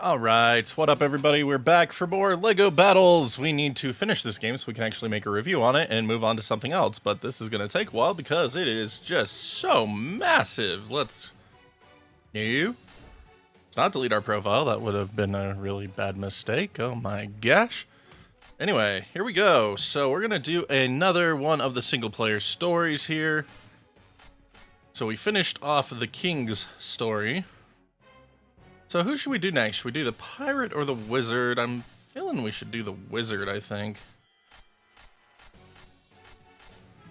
Alright, what up everybody? We're back for more LEGO Battles! We need to finish this game so we can actually make a review on it and move on to something else, but this is going to take a while because it is just so massive. Let's... No. Not delete our profile, that would have been a really bad mistake. Oh my gosh. Anyway, here we go. So we're going to do another one of the single player stories here. So we finished off the King's story. So who should we do next? Should we do the pirate or the wizard? I'm feeling we should do the wizard, I think.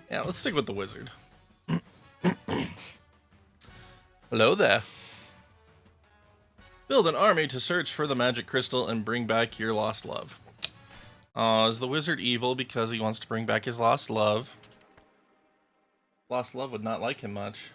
Yeah, let's stick with the wizard. Hello there. Build an army to search for the magic crystal and bring back your lost love. Is the wizard evil because he wants to bring back his lost love? Lost love would not like him much.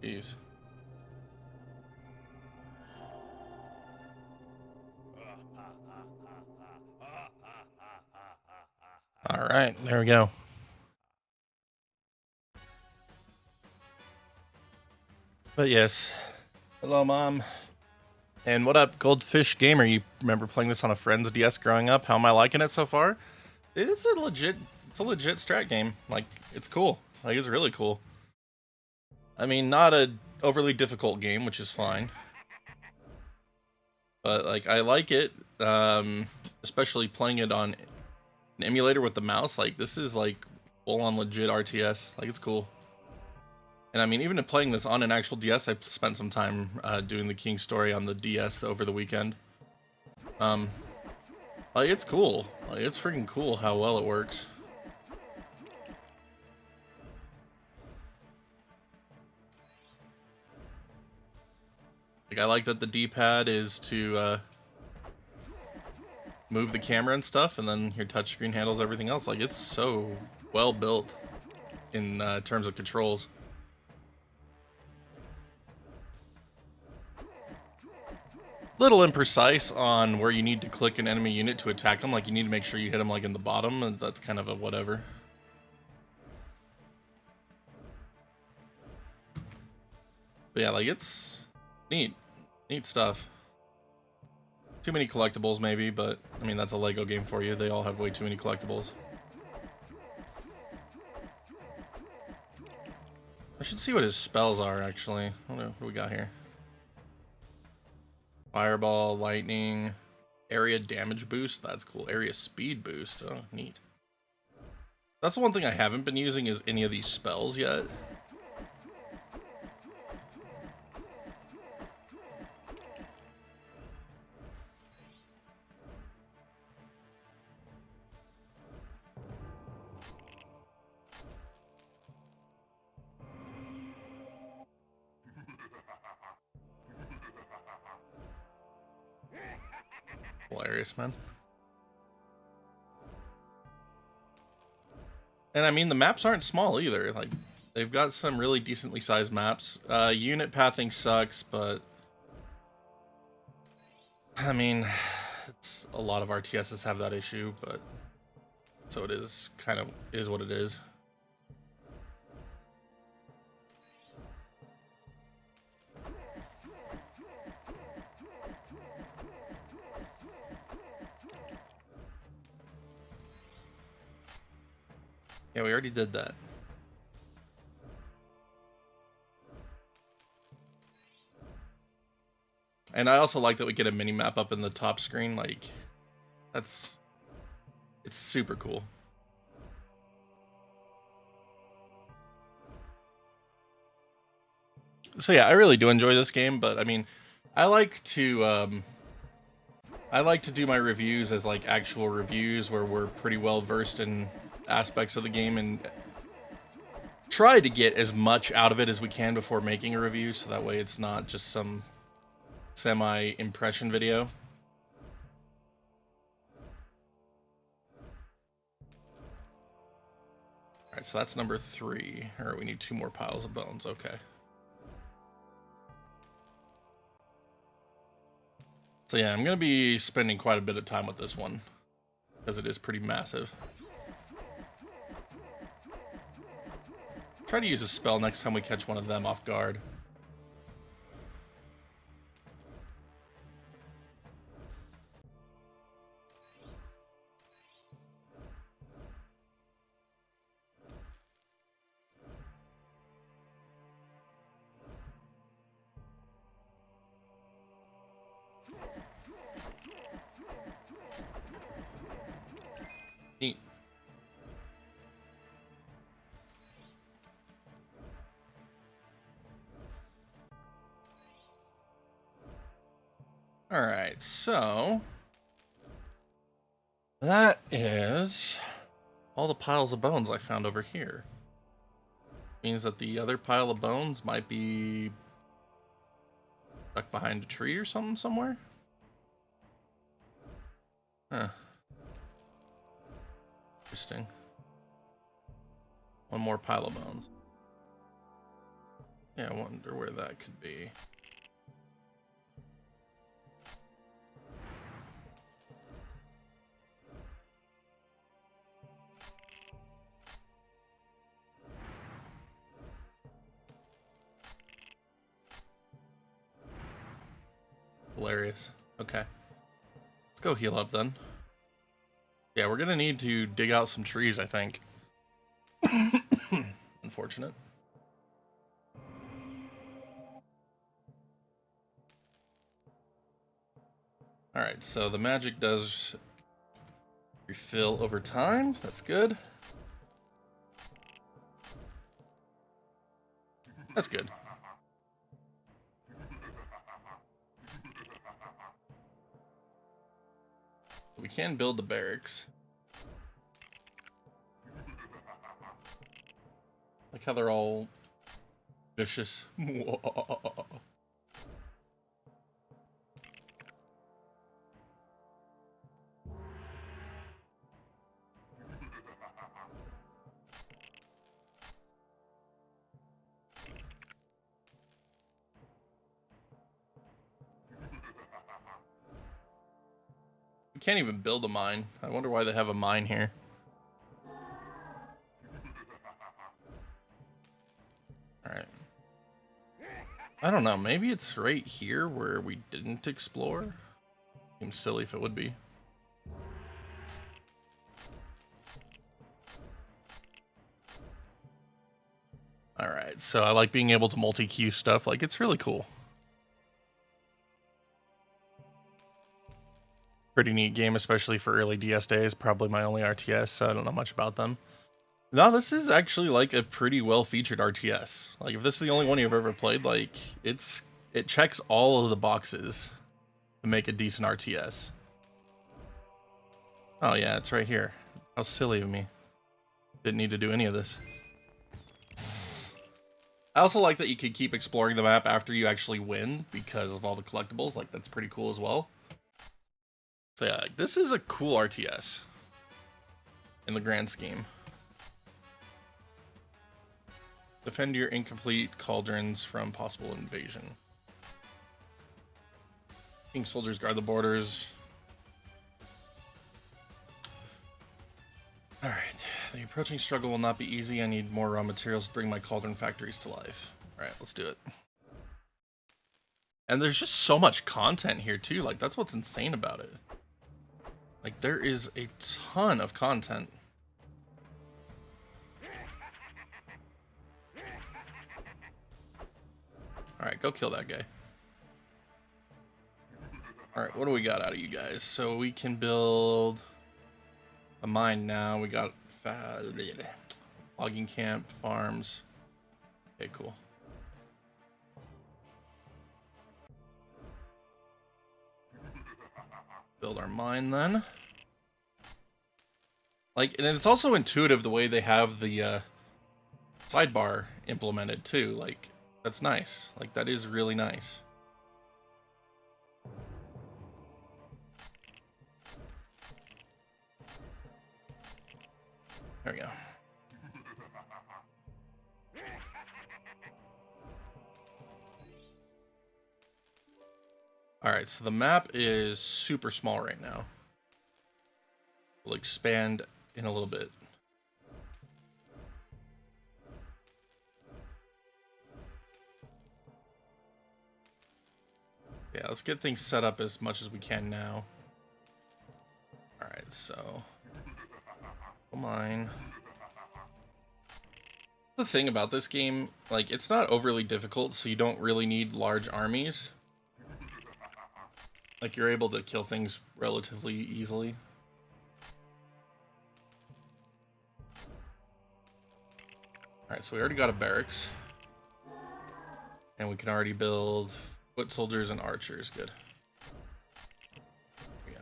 Jeez. Alright, there we go. But yes. Hello, Mom. And what up, Goldfish Gamer? You remember playing this on a friend's DS growing up? How am I liking it so far? It's a legit strat game. Like, it's cool. Like, it's really cool. I mean, not a overly difficult game, which is fine. But, like, I like it. Especially playing it on an emulator with the mouse. Like, this is, like, full-on legit RTS. Like, it's cool. And I mean, even playing this on an actual DS, I spent some time doing the King story on the DS over the weekend. Like, it's cool. Like, it's freaking cool how well it works. Like, I like that the D-pad is to move the camera and stuff, and then your touchscreen handles everything else. Like, it's so well built in terms of controls. Little imprecise on where you need to click an enemy unit to attack them. Like, you need to make sure you hit them like in the bottom, and that's kind of a whatever. But yeah, like, it's neat stuff. Too many collectibles maybe, but I mean, that's a LEGO game for you. They all have way too many collectibles. I should see what his spells are actually. What do we got here? Fireball, lightning, area damage boost. That's cool. Area speed boost. Oh, neat. That's the one thing I haven't been using is any of these spells yet. Hilarious, man. And I mean, the maps aren't small either. Like, they've got some really decently sized maps. Unit pathing sucks, but I mean, it's a lot of RTSs have that issue, but so it is kind of is what it is. Yeah, we already did that. And I also like that we get a mini map up in the top screen. Like, it's super cool. So yeah, I really do enjoy this game, but I mean, I like to do my reviews as like actual reviews where we're pretty well versed in aspects of the game and try to get as much out of it as we can before making a review, so that way it's not just some semi-impression video. Alright, so that's number 3. Or we need 2 more piles of bones, okay. So yeah, I'm going to be spending quite a bit of time with this one, because it is pretty massive. Try to use a spell next time we catch one of them off guard. Neat. Alright, so that is all the piles of bones I found over here. Means that the other pile of bones might be stuck behind a tree or something somewhere? Huh. Interesting. One more pile of bones. Yeah, I wonder where that could be. Hilarious. Okay. Let's go heal up then. Yeah, we're gonna need to dig out some trees, I think. Unfortunate. Alright, so the magic does refill over time. That's good. That's good. We can build the barracks. Like how they're all vicious. We can't even build a mine. I wonder why they have a mine here. Alright. I don't know, maybe it's right here where we didn't explore? Seems silly if it would be. Alright, so I like being able to multi-queue stuff, like it's really cool. Pretty neat game, especially for early DS days. Probably my only RTS, so I don't know much about them. No, this is actually like a pretty well-featured RTS. Like if this is the only one you've ever played, like it checks all of the boxes to make a decent RTS. Oh yeah, it's right here. How silly of me. Didn't need to do any of this. I also like that you can keep exploring the map after you actually win because of all the collectibles. Like that's pretty cool as well. So yeah, this is a cool RTS in the grand scheme. Defend your incomplete cauldrons from possible invasion. King soldiers guard the borders. Alright, the approaching struggle will not be easy. I need more raw materials to bring my cauldron factories to life. Alright, let's do it. And there's just so much content here too, like that's what's insane about it. Like there is a ton of content. Alright, go kill that guy. Alright, what do we got out of you guys? So we can build a mine now. We got logging camp, farms. Okay, cool. Build our mine then. Like, and it's also intuitive the way they have the sidebar implemented too. Like, that's nice. Like, that is really nice. There we go. Alright, so the map is super small right now. We'll expand in a little bit. Yeah, let's get things set up as much as we can now. Alright, so... mine. The thing about this game, like, it's not overly difficult, so you don't really need large armies. Like, you're able to kill things relatively easily. Alright, so we already got a barracks. And we can already build foot soldiers and archers. Good. There we go.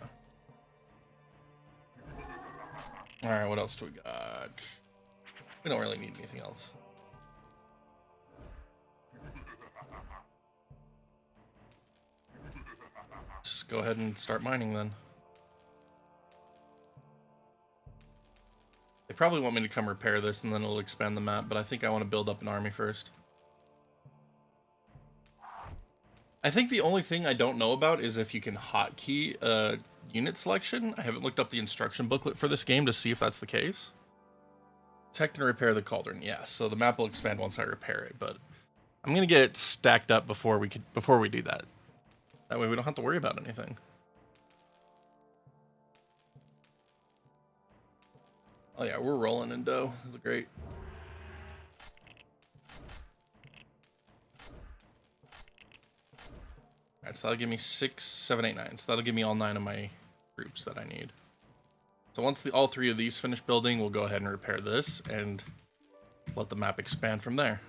Alright, what else do we got? We don't really need anything else. Just go ahead and start mining then. They probably want me to come repair this and then it'll expand the map, but I think I want to build up an army first. I think the only thing I don't know about is if you can hotkey unit selection. I haven't looked up the instruction booklet for this game to see if that's the case. Protect and repair the cauldron. Yeah, so the map will expand once I repair it, but I'm gonna get it stacked up before we do that. That way we don't have to worry about anything. Oh yeah, we're rolling in dough. That's great. Alright, so that'll give me 6, 7, 8, 9. So that'll give me all 9 of my groups that I need. So once all 3 of these finish building, we'll go ahead and repair this and let the map expand from there.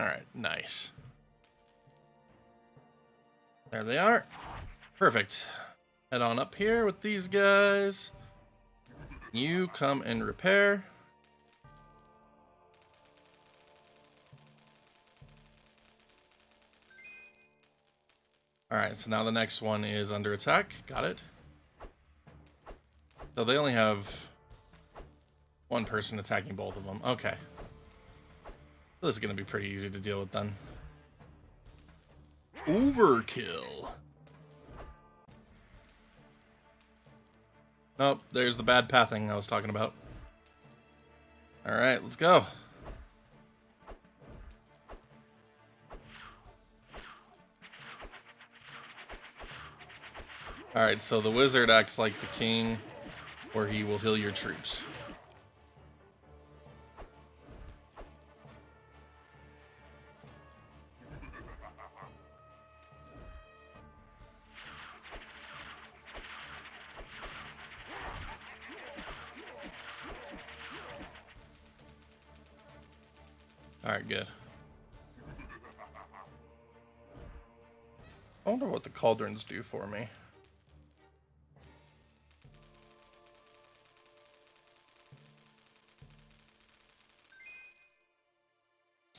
Alright, nice. There they are. Perfect. Head on up here with these guys. You come and repair. Alright, so now the next one is under attack. Got it. So they only have one person attacking both of them. Okay. This is going to be pretty easy to deal with then. Overkill. Oh, there's the bad pathing I was talking about. Alright, let's go. Alright, so the wizard acts like the king, or he will heal your troops. Alright, good. I wonder what the cauldrons do for me.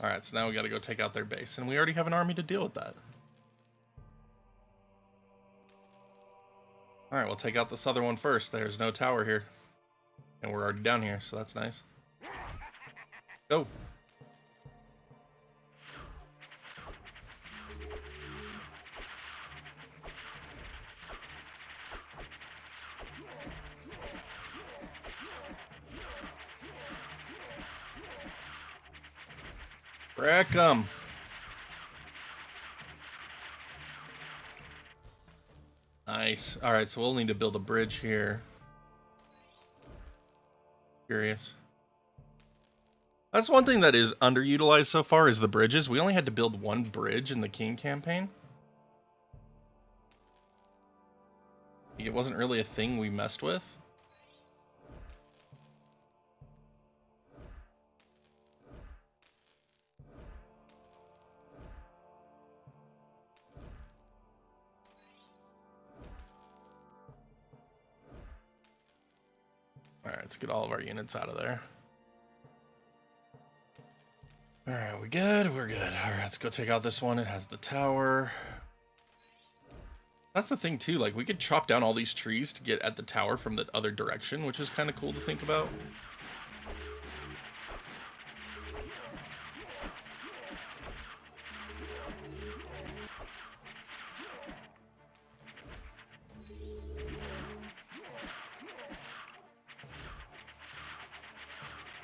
Alright, so now we gotta go take out their base, and we already have an army to deal with that. Alright, we'll take out the southern one first. There's no tower here. And we're already down here, so that's nice. Go! Wreck 'em! Nice. Alright, so we'll need to build a bridge here. Curious. That's one thing that is underutilized so far is the bridges. We only had to build one bridge in the King campaign. It wasn't really a thing we messed with. let's get all of our units out of there. Alright, we good? We're good. Alright, let's go take out this one. It has the tower. That's the thing, too. Like, we could chop down all these trees to get at the tower from the other direction, which is kind of cool to think about.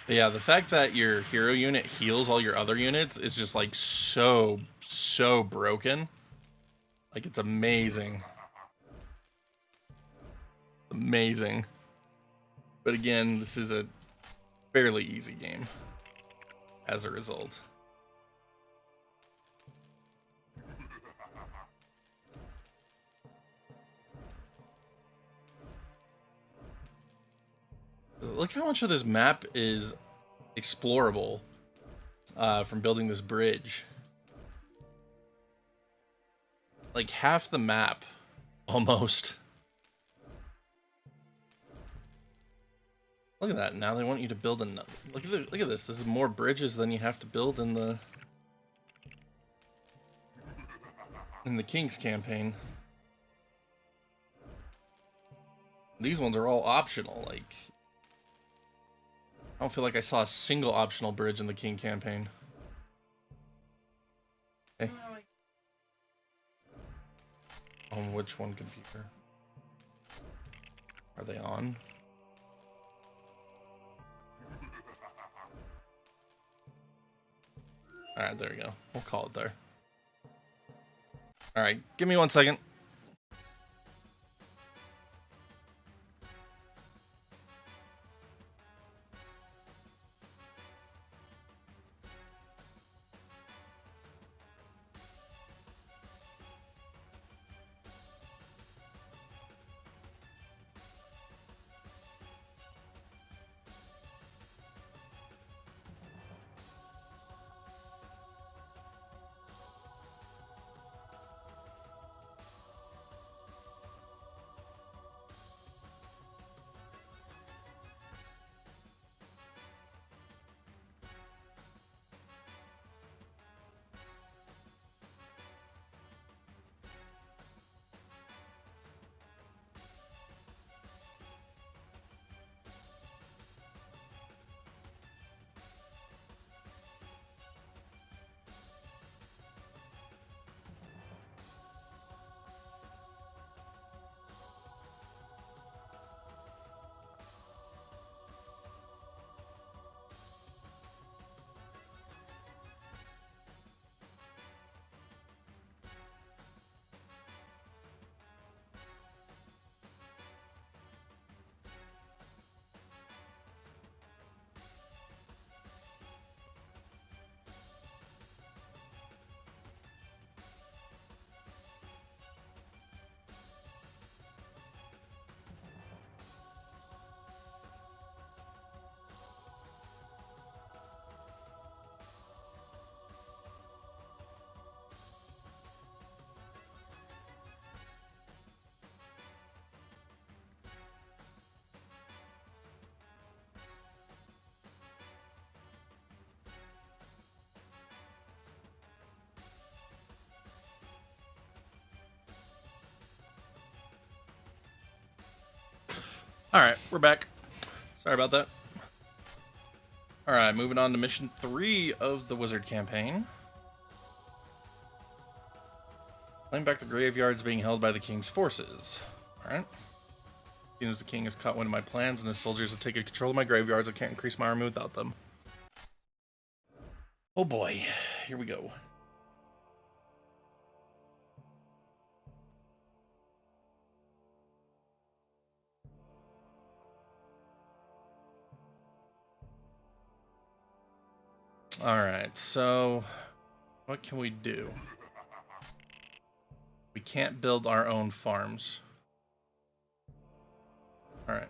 But yeah, the fact that your hero unit heals all your other units is just, like, so broken. Like, it's amazing. Amazing. But again, this is a fairly easy game as a result. Look how much of this map is explorable from building this bridge. Like half the map, almost. Look at that. Now they want you to build another. Look at this. This is more bridges than you have to build in the King's campaign. These ones are all optional. Like, I don't feel like I saw a single optional bridge in the King campaign. Okay. On which one computer? Are they on? Alright, there we go. We'll call it there. Alright, give me 1 second. Alright, we're back. Sorry about that. Alright, moving on to mission 3 of the Wizard campaign. Claim back the graveyards being held by the King's forces. Alright. As soon as the King has caught wind of my plans and his soldiers have taken control of my graveyards, I can't increase my army without them. Oh boy, here we go. Alright, so what can we do? We can't build our own farms. Alright.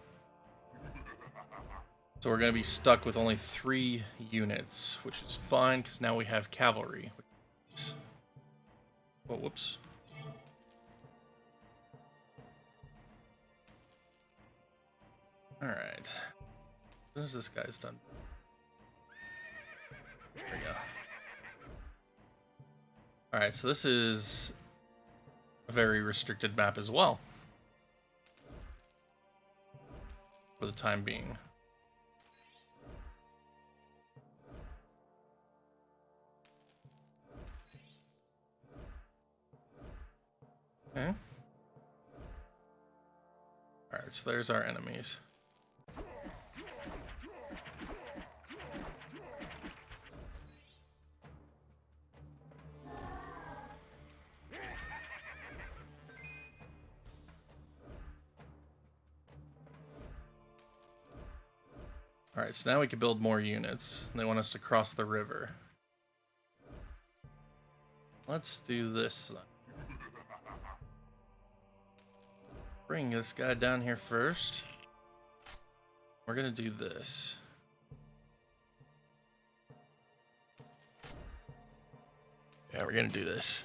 So we're going to be stuck with only 3 units, which is fine, because now we have cavalry. Oh, whoops. Alright. As soon as this guy's done. There we go. Alright, so this is a very restricted map as well. For the time being. Okay. Alright, so there's our enemies. Alright, so now we can build more units. They want us to cross the river. Let's do this then. Bring this guy down here first. We're gonna do this. Yeah, we're gonna do this.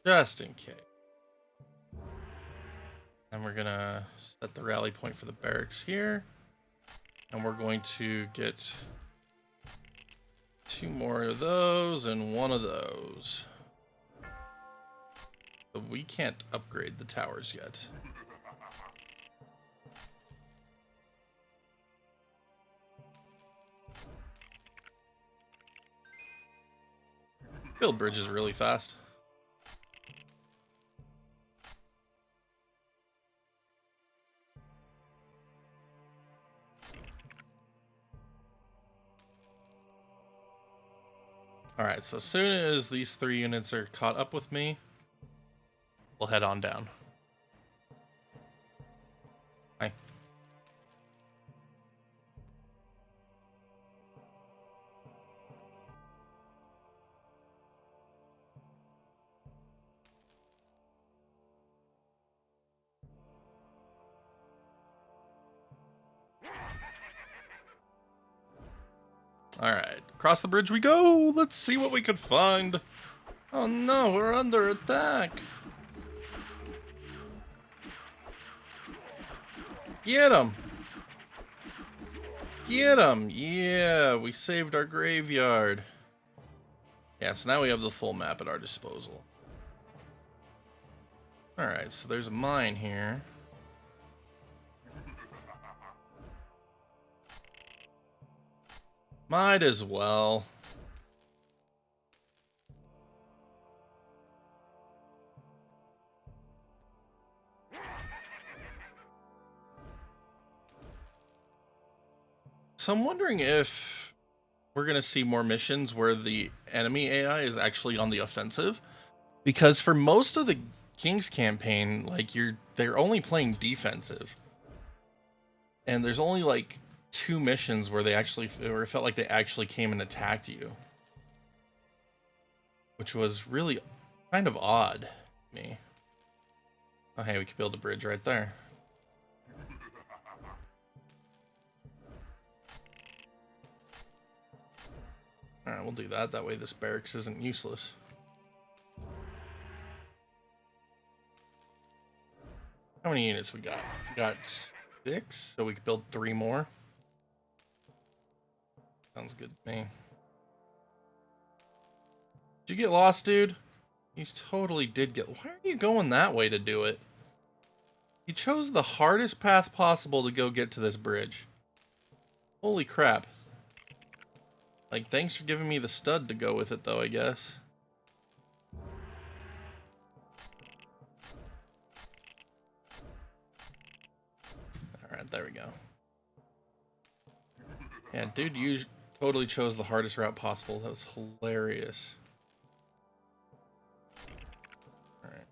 Just in case. And we're gonna set the rally point for the barracks here. And we're going to get 2 more of those and 1 of those. But we can't upgrade the towers yet. Build bridges really fast. Alright, so as soon as these 3 units are caught up with me, we'll head on down. Hi. Alright, across the bridge we go! Let's see what we could find! Oh no, we're under attack! Get him! Get him! Yeah, we saved our graveyard. Yeah, so now we have the full map at our disposal. Alright, so there's a mine here. Might as well. So I'm wondering if we're going to see more missions where the enemy AI is actually on the offensive. Because for most of the King's campaign, like they're only playing defensive. And there's only like 2 missions where they actually, or it felt like they actually came and attacked you, which was really kind of odd to me. Oh hey, we could build a bridge right there. Alright, we'll do that. That way this barracks isn't useless. How many units we got? We got 6, so we could build 3 more. Sounds good to me. Did you get lost, dude? You totally did get... Why are you going that way to do it? You chose the hardest path possible to go get to this bridge. Holy crap. Like, thanks for giving me the stud to go with it, though, I guess. Alright, there we go. Yeah, dude, you totally chose the hardest route possible. That was hilarious. Alright.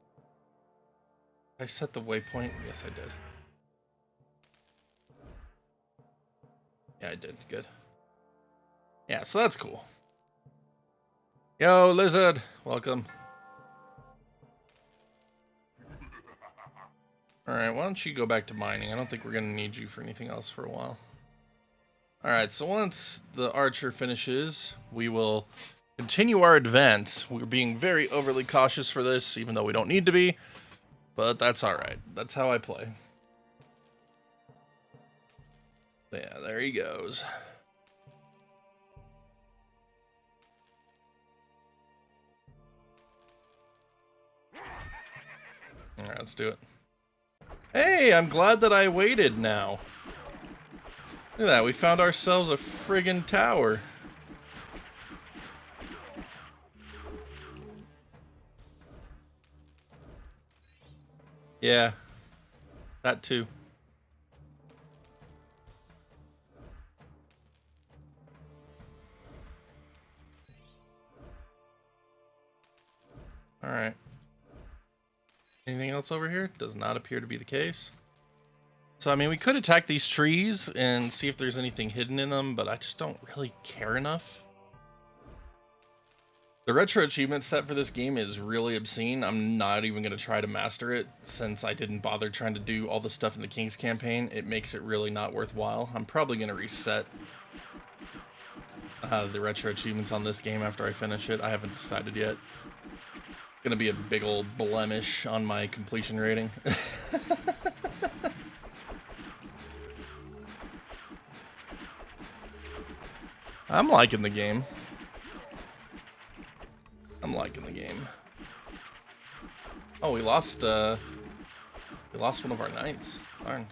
I set the waypoint? Yes, I did. Yeah, I did. Good. Yeah, so that's cool. Yo, Lizard! Welcome. Alright, why don't you go back to mining? I don't think we're going to need you for anything else for a while. Alright, so once the archer finishes, we will continue our advance. We're being very overly cautious for this, even though we don't need to be. but that's alright. That's how I play. Yeah, there he goes. Alright, let's do it. Hey, I'm glad that I waited now. Look at that, we found ourselves a friggin' tower. Yeah, that too. Alright. Anything else over here? Does not appear to be the case. So, I mean, we could attack these trees and see if there's anything hidden in them, but I just don't really care enough. The retro achievement set for this game is really obscene. I'm not even going to try to master it, since I didn't bother trying to do all the stuff in the King's campaign. It makes it really not worthwhile. I'm probably going to reset the retro achievements on this game after I finish it. I haven't decided yet. Gonna be a big old blemish on my completion rating. I'm liking the game. I'm liking the game. Oh, we lost one of our knights. Darn.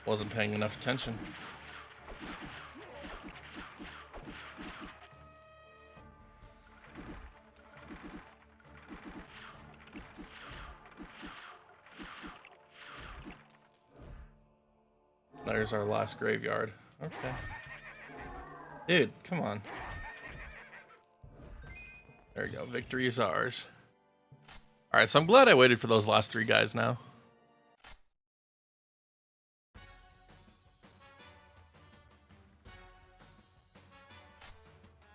Wasn't paying enough attention. There's our last graveyard. Okay. Dude, come on. There we go. Victory is ours. Alright, so I'm glad I waited for those last 3 guys now.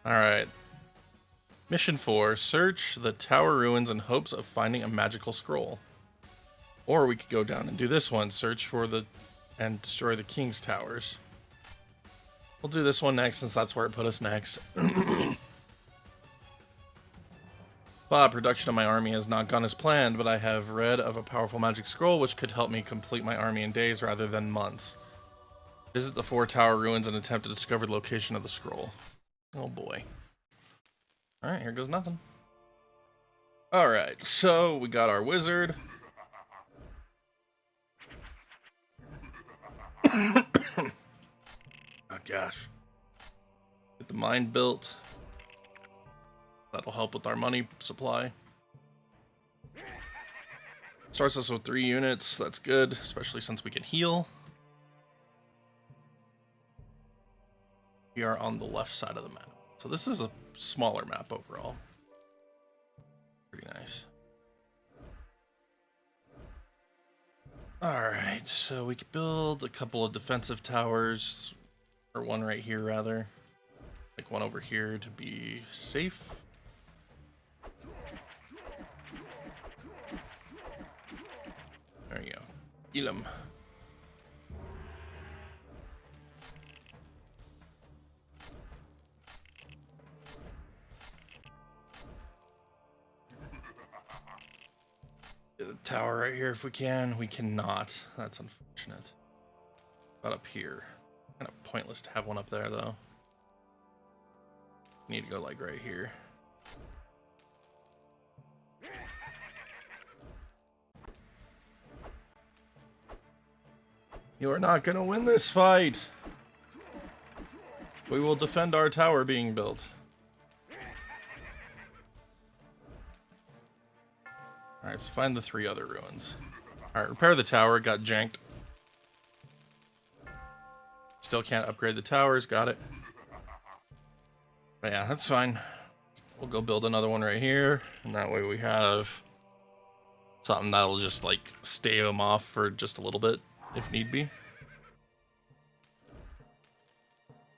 Alright. Mission 4. Search the tower ruins in hopes of finding a magical scroll. Or we could go down and do this one. Search for and destroy the king's towers. We'll do this one next since that's where it put us next. Production of my army has not gone as planned, but I have read of a powerful magic scroll which could help me complete my army in days rather than months. Visit the 4 tower ruins and attempt to discover the location of the scroll. Oh boy. Alright, here goes nothing. Alright, so we got our wizard. Oh gosh. Get the mine built. That'll help with our money supply. Starts us with 3 units. That's good, especially since we can heal. We are on the left side of the map. So this is a smaller map overall. Pretty nice. Alright, so we could build a couple of defensive towers. Or one right here, rather. Like one over here to be safe. There you go. Kill him. Get a tower right here if we can. We cannot. That's unfortunate. Not up here. Kind of pointless to have one up there, though. Need to go like right here. You are not going to win this fight. We will defend our tower being built. Alright, let's find the 3 other ruins. Alright, repair the tower. Got janked. Still can't upgrade the towers. Got it. But yeah, that's fine. We'll go build another one right here. And that way we have something that'll just, like, stay them off for just a little bit, if need be.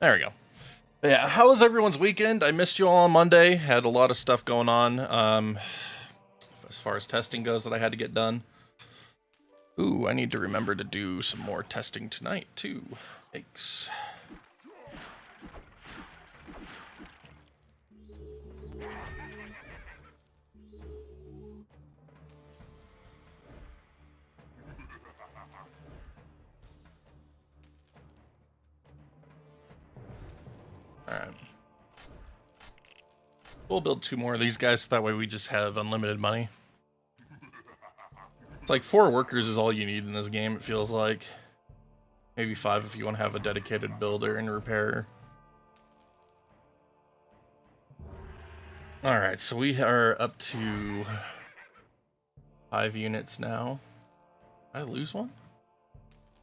There we go. But yeah, how was everyone's weekend? I missed you all on Monday. Had a lot of stuff going on. As far as testing goes that I had to get done. Ooh, I need to remember to do some more testing tonight, too. Yikes. Alright. We'll build 2 more of these guys, so that way we just have unlimited money. It's like 4 workers is all you need in this game, it feels like. Maybe 5 if you want to have a dedicated builder and repairer. Alright, so we are up to 5 units now. Did I lose one?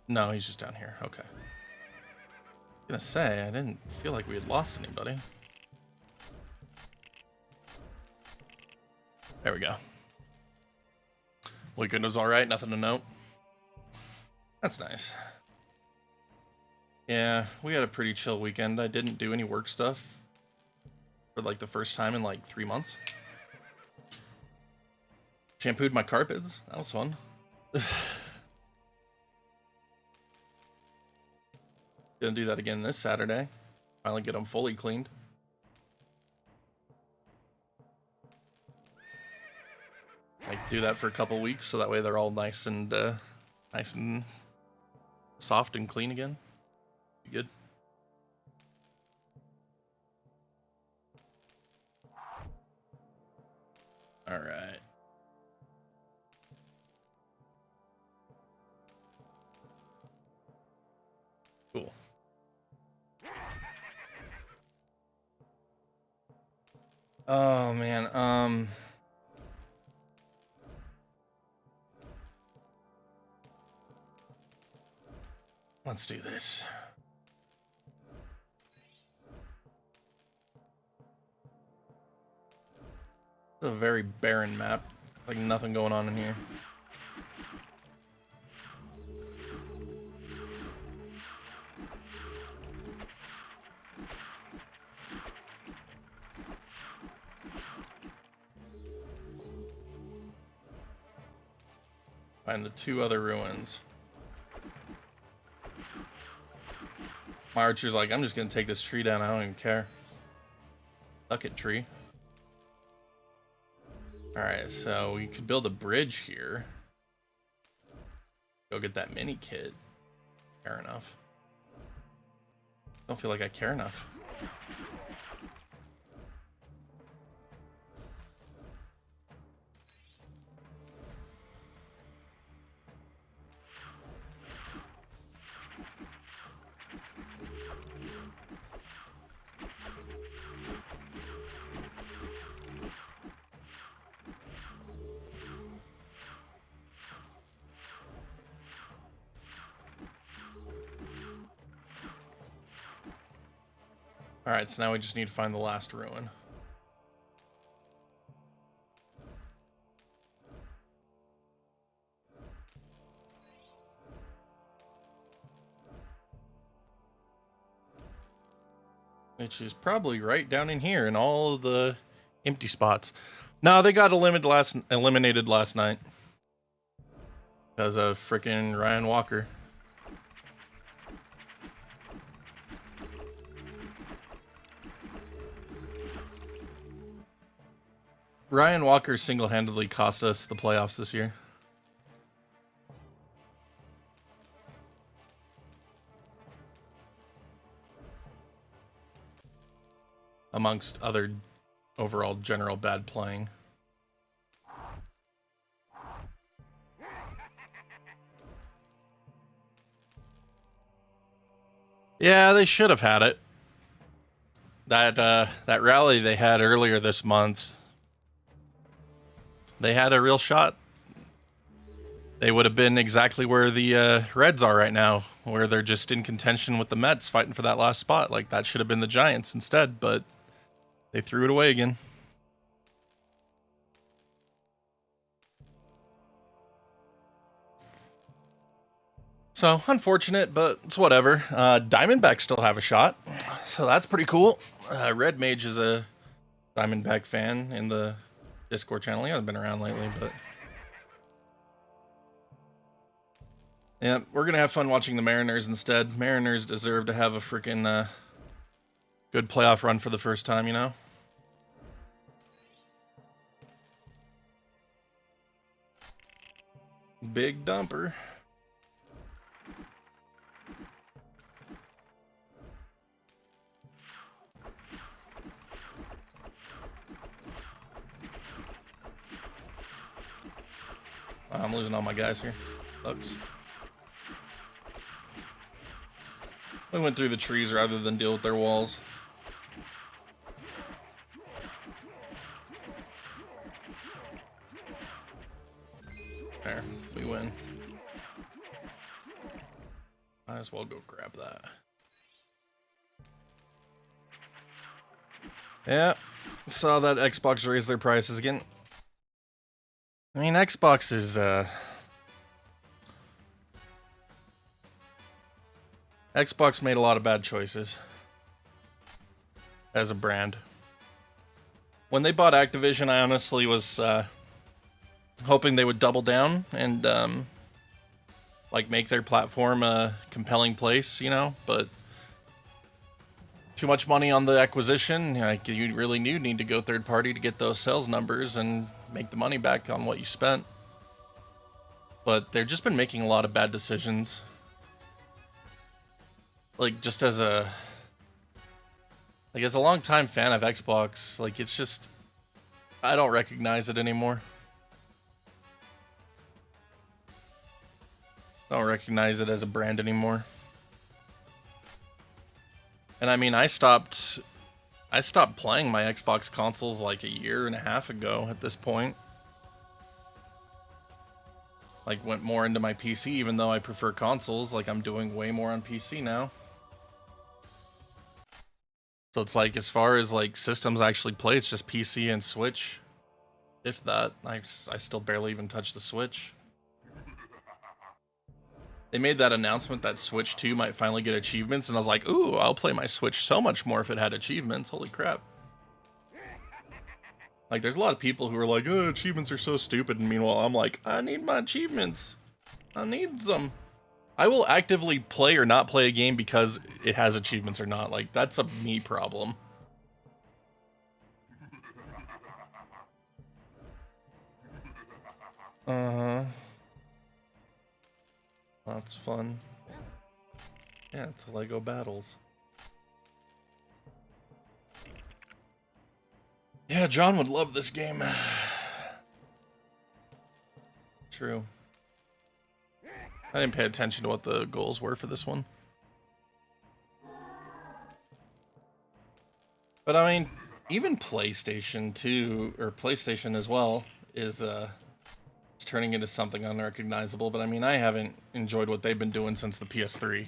No, he's just down here. Okay. I was gonna say, I didn't feel like we had lost anybody. There we go. Weekend was alright, nothing to note. That's nice. Yeah, we had a pretty chill weekend. I didn't do any work stuff for like the first time in like 3 months. Shampooed my carpets. That was fun. Gonna do that again this Saturday. Finally get them fully cleaned. Like do that for a couple weeks so that way they're all nice and soft and clean again. Be good. All right. Cool. Oh man, let's do this. It's a very barren map. Like nothing going on in here. Find the 2 other ruins. My archer's like, I'm just gonna take this tree down. I don't even care. Suck it, tree. Alright, so we could build a bridge here. Go get that mini kit. Fair enough. Don't feel like I care enough. Alright, so now we just need to find the last ruin. Which is probably right down in here in all of the empty spots. No, they got eliminated last night. Because of frickin' Ryan Walker. Ryan Walker single-handedly cost us the playoffs this year. Amongst other overall general bad playing. Yeah, they should have had it. That rally they had earlier this month, they had a real shot. They would have been exactly where the Reds are right now, where they're just in contention with the Mets fighting for that last spot. Like, that should have been the Giants instead, but they threw it away again. So, unfortunate, but it's whatever. Diamondbacks still have a shot, so that's pretty cool. Red Mage is a Diamondback fan in the Discord channel. He hasn't been around lately, but... yeah, we're going to have fun watching the Mariners instead. Mariners deserve to have a freaking good playoff run for the first time, you know? Big dumper. I'm losing all my guys here. Sucks. We went through the trees rather than deal with their walls. There, we win. Might as well go grab that. Yeah, saw that Xbox raise their prices again. I mean, Xbox is, Xbox made a lot of bad choices as a brand. When they bought Activision, I honestly was hoping they would double down and like make their platform a compelling place, you know, but too much money on the acquisition. Like, you really need to go third party to get those sales numbers and make the money back on what you spent. But they've just been making a lot of bad decisions. Like, just as a longtime fan of Xbox, like, it's just, I don't recognize it anymore. I don't recognize it as a brand anymore. And I mean, I stopped playing my Xbox consoles like a year and a half ago at this point. Like, went more into my PC, even though I prefer consoles. Like, I'm doing way more on PC now. So it's like, as far as like systems I actually play, it's just PC and Switch. If that, I still barely even touch the Switch. They made that announcement that Switch 2 might finally get achievements, and I was like, ooh, I'll play my Switch so much more if it had achievements. Holy crap. Like, there's a lot of people who are like, oh, achievements are so stupid, and meanwhile, I'm like, I need my achievements. I need them. I will actively play or not play a game because it has achievements or not. Like, that's a me problem. Uh-huh. That's fun. Yeah, it's Lego Battles. Yeah, John would love this game. True. I didn't pay attention to what the goals were for this one. But I mean, even PlayStation 2, or PlayStation as well, is it's turning into something unrecognizable. But I mean, I haven't enjoyed what they've been doing since the PS3.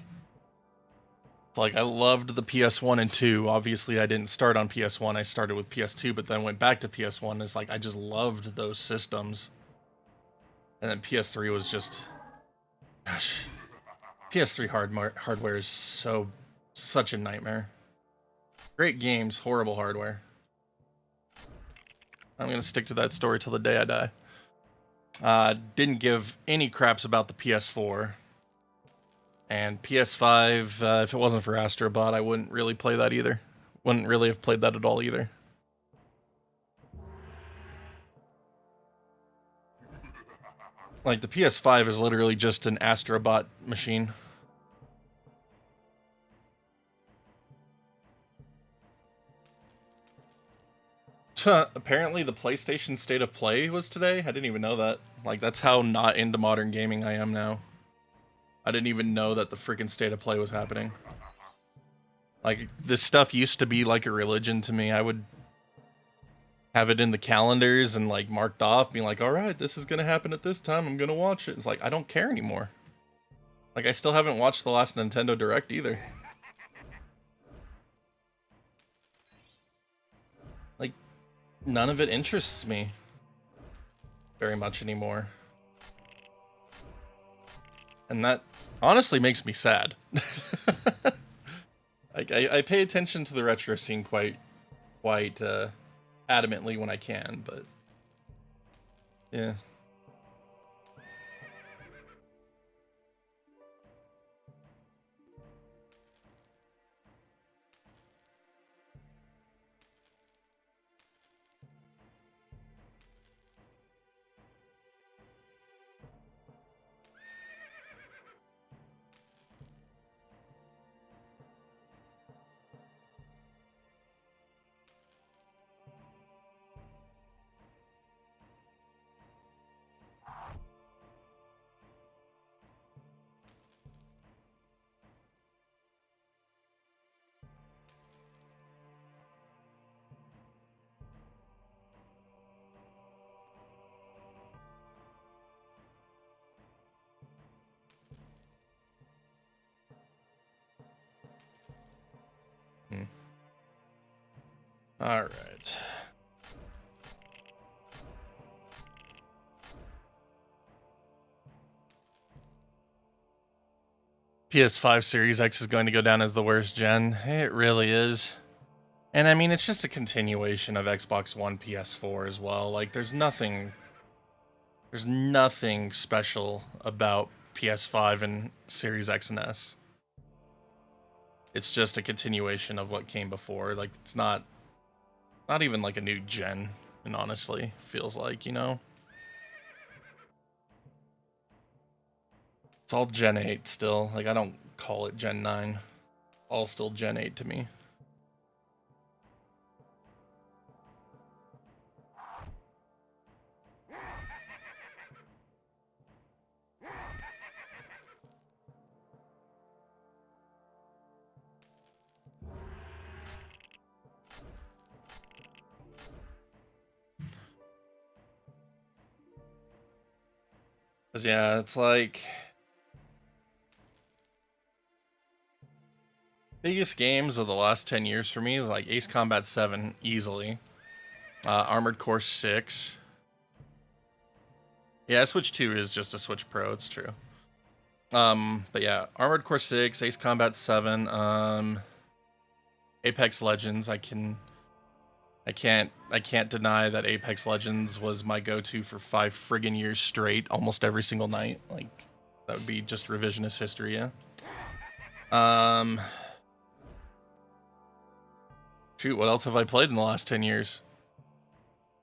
It's like, I loved the PS1 and 2. Obviously, I didn't start on PS1. I started with PS2, but then went back to PS1. It's like, I just loved those systems. And then PS3 was just... Gosh. PS3 hardware is such a nightmare. Great games, horrible hardware. I'm gonna stick to that story till the day I die. Didn't give any craps about the PS4. And PS5, if it wasn't for Astrobot, I wouldn't really play that either. Wouldn't really have played that at all either. Like, the PS5 is literally just an Astrobot machine. Apparently the PlayStation State of Play was today. I didn't even know that. Like, that's how not into modern gaming I am now. I didn't even know that the freaking State of Play was happening. Like, this stuff used to be like a religion to me. I would have it in the calendars and like marked off, being like, all right, this is gonna happen at this time, I'm gonna watch it. It's like, I don't care anymore. Like, I still haven't watched the last Nintendo Direct either. Like, none of it interests me very much anymore. And that honestly makes me sad. Like, I pay attention to the retro scene quite adamantly when I can, but yeah. All right. PS5 Series X is going to go down as the worst gen. It really is. And I mean, it's just a continuation of Xbox One, PS4 as well. Like, there's nothing special about PS5 and Series X and S. It's just a continuation of what came before. Like, it's not even like a new gen, and honestly, feels like, you know? It's all Gen 8 still. Like, I don't call it Gen 9. All still Gen 8 to me. Cause yeah, it's like biggest games of the last 10 years for me, like Ace Combat 7 easily, Armored Core 6. Yeah, Switch 2 is just a Switch Pro. It's true. But yeah, Armored Core 6, Ace Combat 7, Apex Legends. I can't deny that Apex Legends was my go-to for 5 friggin' years straight, almost every single night. Like, that would be just revisionist history, yeah. Shoot, what else have I played in the last 10 years?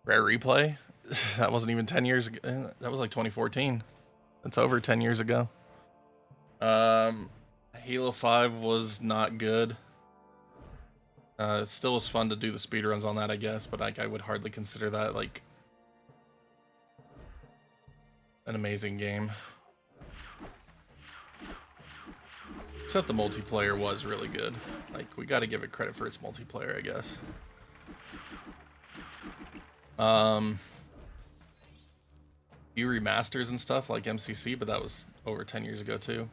Rare Replay? That wasn't even 10 years ago. That was like 2014. That's over 10 years ago. Halo 5 was not good. It still was fun to do the speedruns on that, I guess, but I would hardly consider that, like, an amazing game. Except the multiplayer was really good. Like, we gotta give it credit for its multiplayer, I guess. Few remasters and stuff, like MCC, but that was over 10 years ago, too.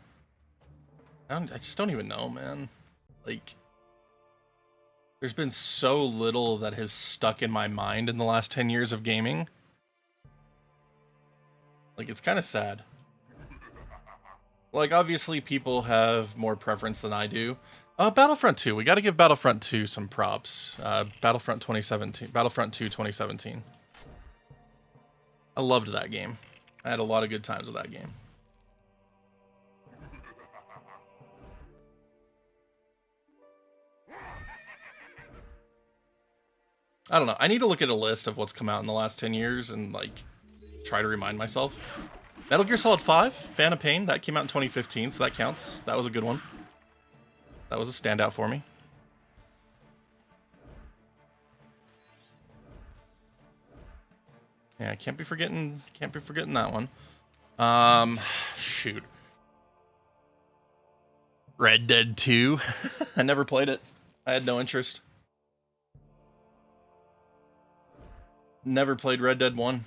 I just don't even know, man. Like, there's been so little that has stuck in my mind in the last 10 years of gaming. Like, it's kind of sad. Like, obviously, people have more preference than I do. Battlefront 2. We gotta give Battlefront 2 some props. Battlefront 2017. Battlefront 2 2017. I loved that game. I had a lot of good times with that game. I don't know. I need to look at a list of what's come out in the last 10 years and, like, try to remind myself. Metal Gear Solid 5, Phantom Pain, that came out in 2015, so that counts. That was a good one. That was a standout for me. Yeah, can't be forgetting that one. Shoot. Red Dead 2. I never played it. I had no interest. Never played Red Dead 1.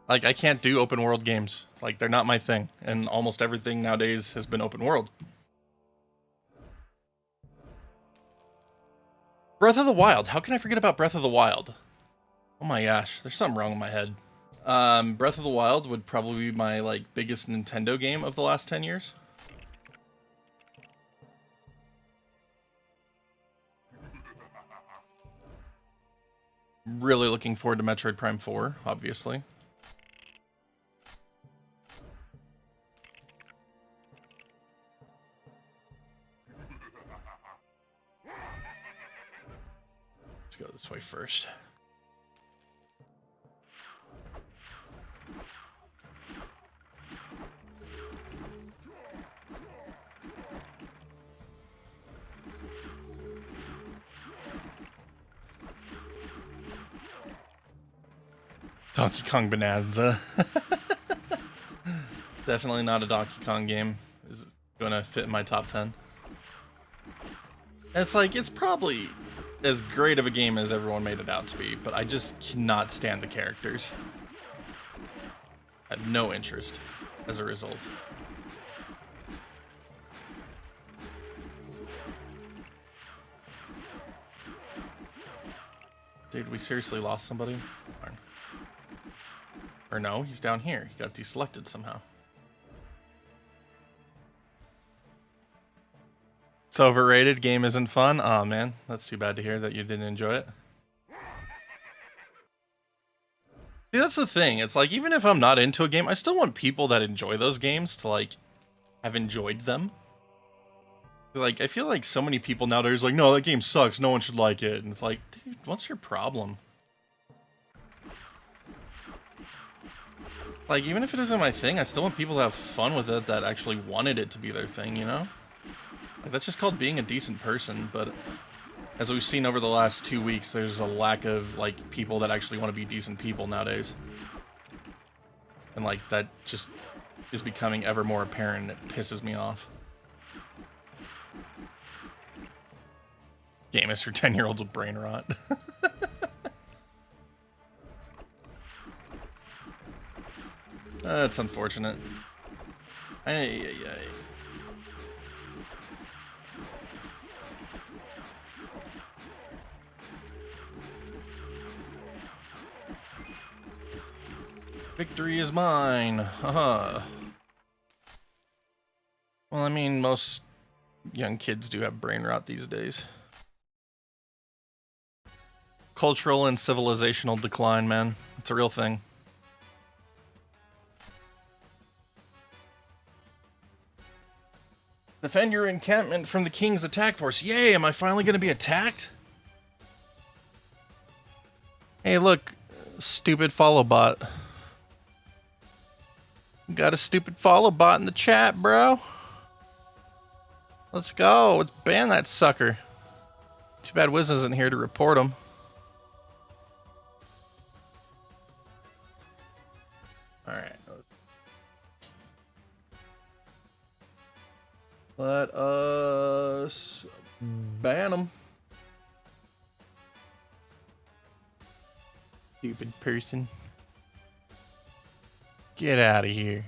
Like, I can't do open world games. Like, they're not my thing. And almost everything nowadays has been open world. Breath of the Wild. How can I forget about Breath of the Wild? Oh my gosh, there's something wrong with my head. Breath of the Wild would probably be my, like, biggest Nintendo game of the last 10 years. Really looking forward to Metroid Prime 4, obviously. Let's go this way first. Donkey Kong Bonanza. Definitely not a Donkey Kong game. Is gonna fit in my top 10. It's like, it's probably as great of a game as everyone made it out to be, but I just cannot stand the characters. I have no interest as a result. Dude, we seriously lost somebody? Darn. Or no, he's down here. He got deselected somehow. It's overrated. Game isn't fun. Aw, man. That's too bad to hear that you didn't enjoy it. See, that's the thing. It's like, even if I'm not into a game, I still want people that enjoy those games to, like, have enjoyed them. Like, I feel like so many people nowadays are like, no, that game sucks. No one should like it. And it's like, dude, what's your problem? Like, even if it isn't my thing, I still want people to have fun with it that actually wanted it to be their thing, you know? Like, that's just called being a decent person, but as we've seen over the last 2 weeks, there's a lack of, like, people that actually want to be decent people nowadays. And, like, that just is becoming ever more apparent, and it pisses me off. Game is for 10-year-olds with brain rot. That's unfortunate. Ay. Victory is mine. Haha. Well, I mean, most young kids do have brain rot these days. Cultural and civilizational decline, man. It's a real thing. Defend your encampment from the king's attack force. Yay, am I finally going to be attacked? Hey, look. Stupid follow bot. Got a stupid follow bot in the chat, bro. Let's go. Let's ban that sucker. Too bad Wiz isn't here to report him. Alright. Let us ban him. Stupid person. Get out of here.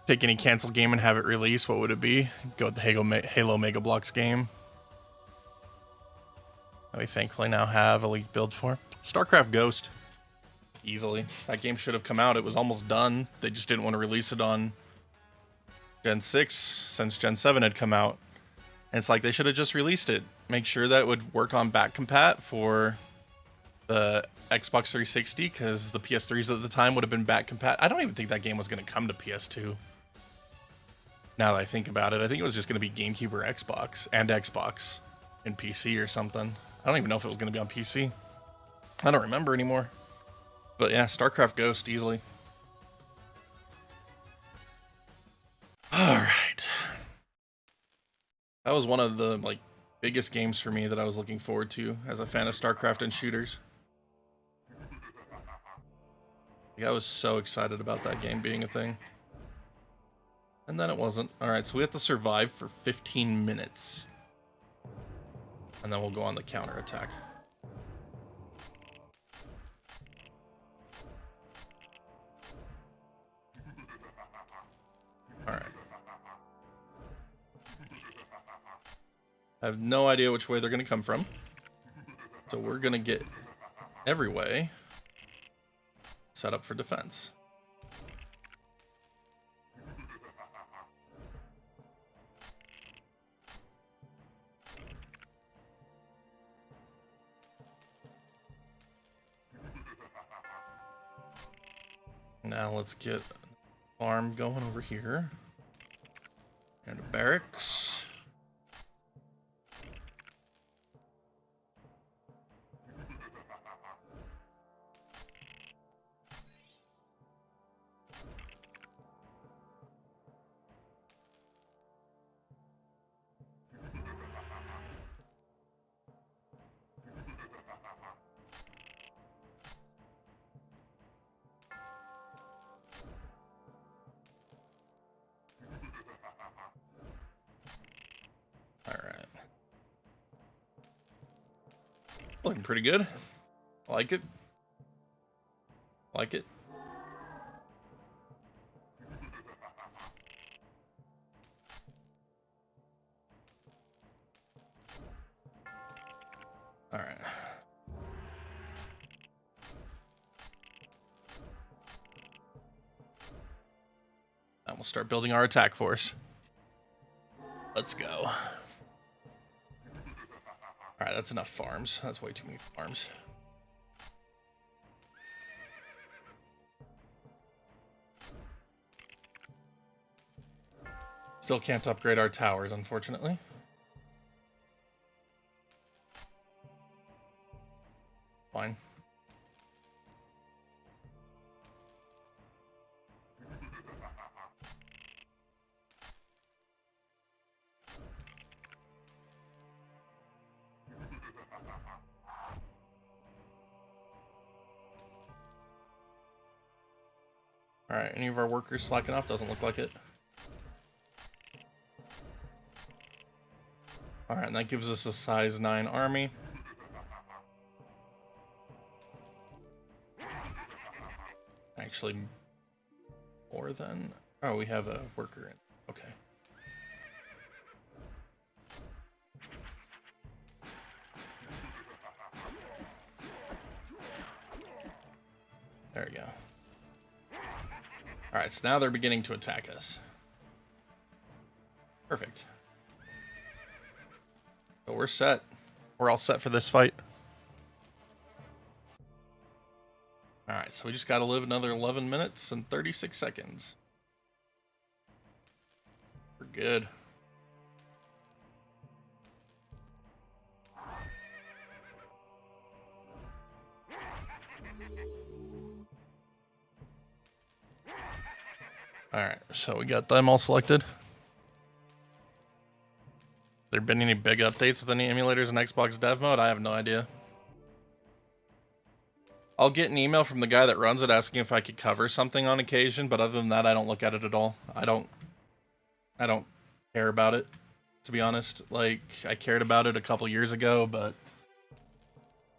Take any canceled game and have it release, what would it be? Go with the Halo Mega Bloks game. That we thankfully now have a leaked build for. StarCraft Ghost. Easily. That game should have come out. It was almost done. They just didn't want to release it on Gen 6 since Gen 7 had come out. And it's like they should have just released it. Make sure that it would work on back compat for the Xbox 360 because the PS3s at the time would have been back compat. I don't even think that game was going to come to PS2. Now that I think about it, I think it was just going to be GameCube or Xbox and Xbox and PC or something. I don't even know if it was going to be on PC. I don't remember anymore. But yeah, StarCraft Ghost easily. All right. That was one of the like biggest games for me that I was looking forward to as a fan of StarCraft and shooters. Like, I was so excited about that game being a thing. And then it wasn't. Alright, so we have to survive for 15 minutes. And then we'll go on the counterattack. Alright. I have no idea which way they're going to come from. So we're going to get every way set up for defense. Now let's get a farm going over here. And a barracks. Alright. Looking pretty good. Like it. Like it. we'll start building our attack force. Let's go. Alright, that's enough farms. That's way too many farms. Still can't upgrade our towers, unfortunately. Fine. Alright, any of our workers slacking off? Doesn't look like it. Alright, and that gives us a size 9 army. Actually, more than... Oh, we have a worker in. Okay. There we go. Alright, so now they're beginning to attack us. Perfect. So we're set. We're all set for this fight. Alright, so we just gotta live another 11 minutes and 36 seconds. We're good. Alright, so we got them all selected. There been any big updates with any emulators in Xbox dev mode? I have no idea. I'll get an email from the guy that runs it asking if I could cover something on occasion, but other than that, I don't look at it at all. I don't care about it, to be honest. Like, I cared about it a couple years ago, but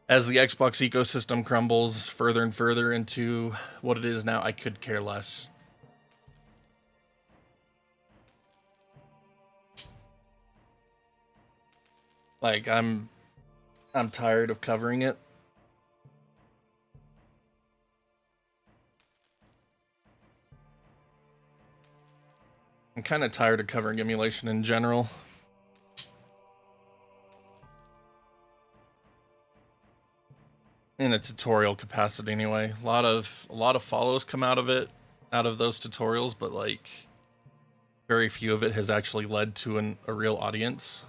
as the Xbox ecosystem crumbles further and further into what it is now, I could care less. Like, I'm tired of covering it. I'm kind of tired of covering emulation in general. In a tutorial capacity anyway. A lot of follows come out of it, out of those tutorials, but like very few of it has actually led to a real audience.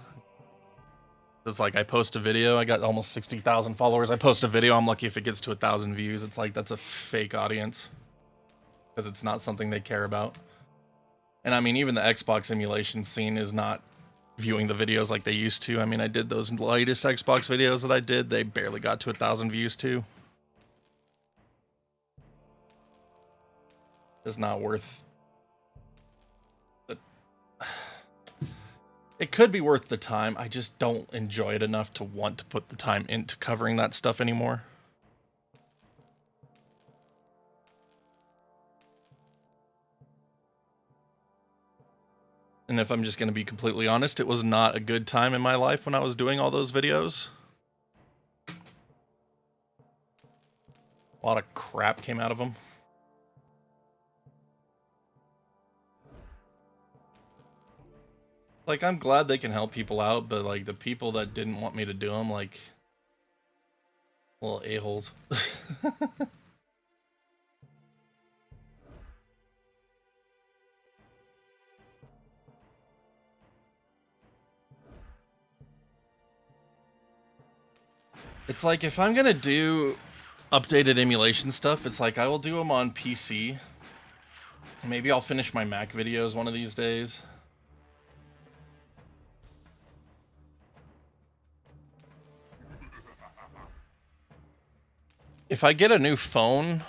It's like I post a video, I got almost 60,000 followers. I post a video, I'm lucky if it gets to 1,000 views. It's like that's a fake audience because it's not something they care about. And I mean, even the Xbox emulation scene is not viewing the videos like they used to. I mean, I did those latest Xbox videos that I did. They barely got to 1,000 views too. It's not worth the... It could be worth the time. I just don't enjoy it enough to want to put the time into covering that stuff anymore. And if I'm just going to be completely honest, it was not a good time in my life when I was doing all those videos. A lot of crap came out of them. Like, I'm glad they can help people out, but like the people that didn't want me to do them, like, little a-holes. It's like, if I'm gonna do updated emulation stuff, it's like I will do them on PC. Maybe I'll finish my Mac videos one of these days. If I get a new phone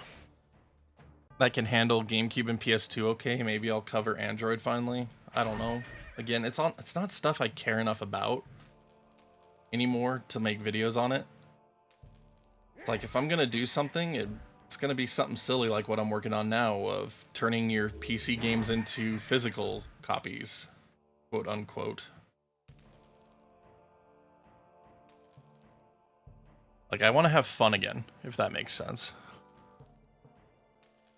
that can handle GameCube and PS2 okay, maybe I'll cover Android finally. I don't know. Again, it's not stuff I care enough about anymore to make videos on it. It's like, if I'm gonna do something, it's gonna be something silly like what I'm working on now, of turning your PC games into physical copies, quote unquote. Like, I want to have fun again, if that makes sense.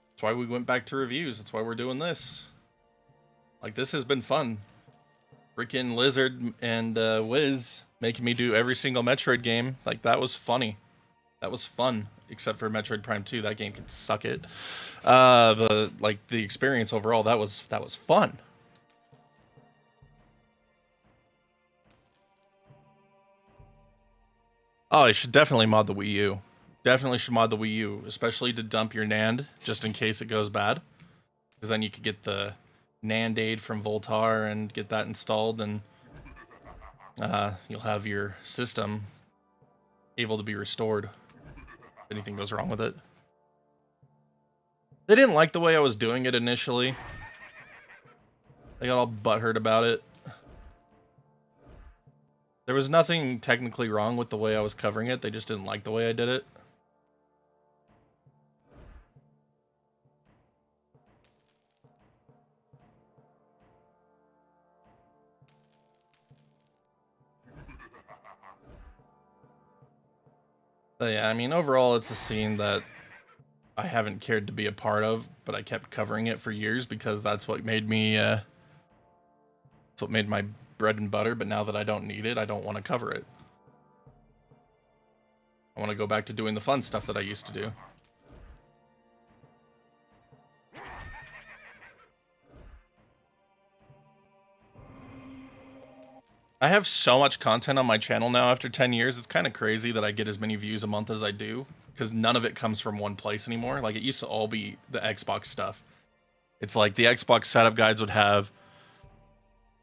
That's why we went back to reviews. That's why we're doing this. Like, this has been fun. Freaking Lizard and Wiz making me do every single Metroid game. Like, that was funny. That was fun. Except for Metroid Prime 2, that game can suck it. But like the experience overall, that was fun. Oh, you should definitely mod the Wii U. Definitely should mod the Wii U, especially to dump your NAND, just in case it goes bad. Because then you could get the NAND aid from Voltar and get that installed, and you'll have your system able to be restored if anything goes wrong with it. They didn't like the way I was doing it initially. They got all butthurt about it. There was nothing technically wrong with the way I was covering it. They just didn't like the way I did it. But yeah, I mean, overall, it's a scene that I haven't cared to be a part of, but I kept covering it for years because that's what made me, that's what made my bread and butter. But now that I don't need it, I don't want to cover it. I want to go back to doing the fun stuff that I used to do. I have so much content on my channel now after 10 years. It's kind of crazy that I get as many views a month as I do, because none of it comes from one place anymore. Like, it used to all be the Xbox stuff. It's like the Xbox setup guides would have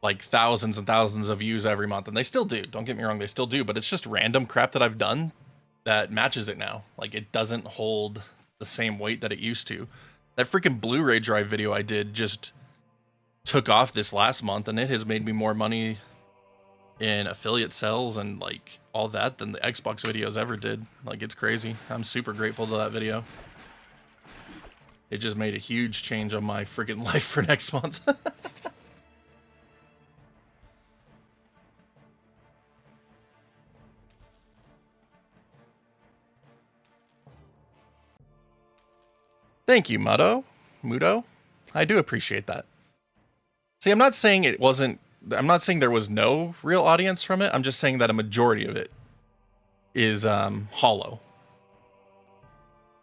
like thousands and thousands of views every month, and they still do. Don't get me wrong, they still do, but it's just random crap that I've done that matches it now. Like, it doesn't hold the same weight that it used to. That freaking Blu-ray drive video I did just took off this last month, and it has made me more money in affiliate sales and like all that than the Xbox videos ever did. Like, it's crazy. I'm super grateful to that video. It just made a huge change on my freaking life for next month. Thank you, Mudo. I do appreciate that. See, I'm not saying it wasn't, I'm not saying there was no real audience from it. I'm just saying that a majority of it is hollow.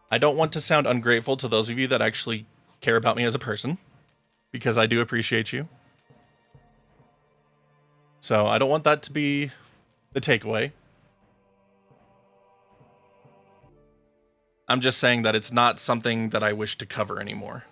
I don't want to sound ungrateful to those of you that actually care about me as a person, because I do appreciate you. So I don't want that to be the takeaway. I'm just saying that it's not something that I wish to cover anymore.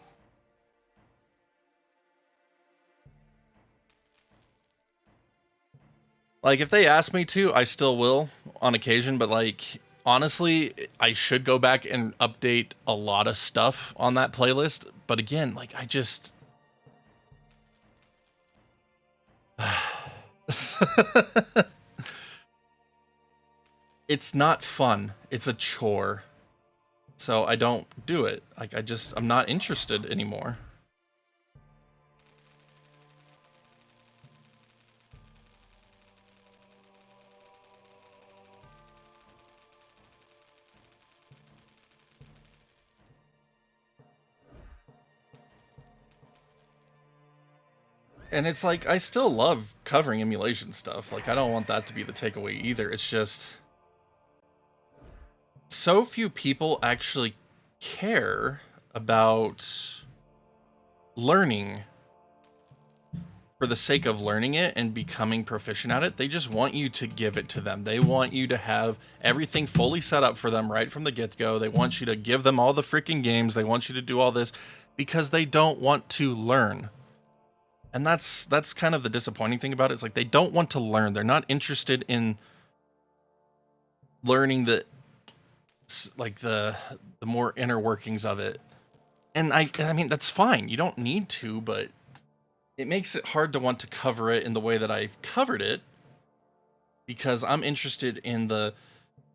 Like, if they ask me to, I still will on occasion, but like, honestly, I should go back and update a lot of stuff on that playlist. But again, like, I just... It's not fun. It's a chore. So I don't do it. Like, I'm not interested anymore. And it's like, I still love covering emulation stuff. Like, I don't want that to be the takeaway either. It's just... so few people actually care about learning for the sake of learning it and becoming proficient at it. They just want you to give it to them. They want you to have everything fully set up for them right from the get-go. They want you to give them all the freaking games. They want you to do all this because they don't want to learn. And that's kind of the disappointing thing about it. It's like, they don't want to learn. They're not interested in learning the more inner workings of it. And I mean, that's fine. You don't need to, but it makes it hard to want to cover it in the way that I've covered it, because I'm interested in the,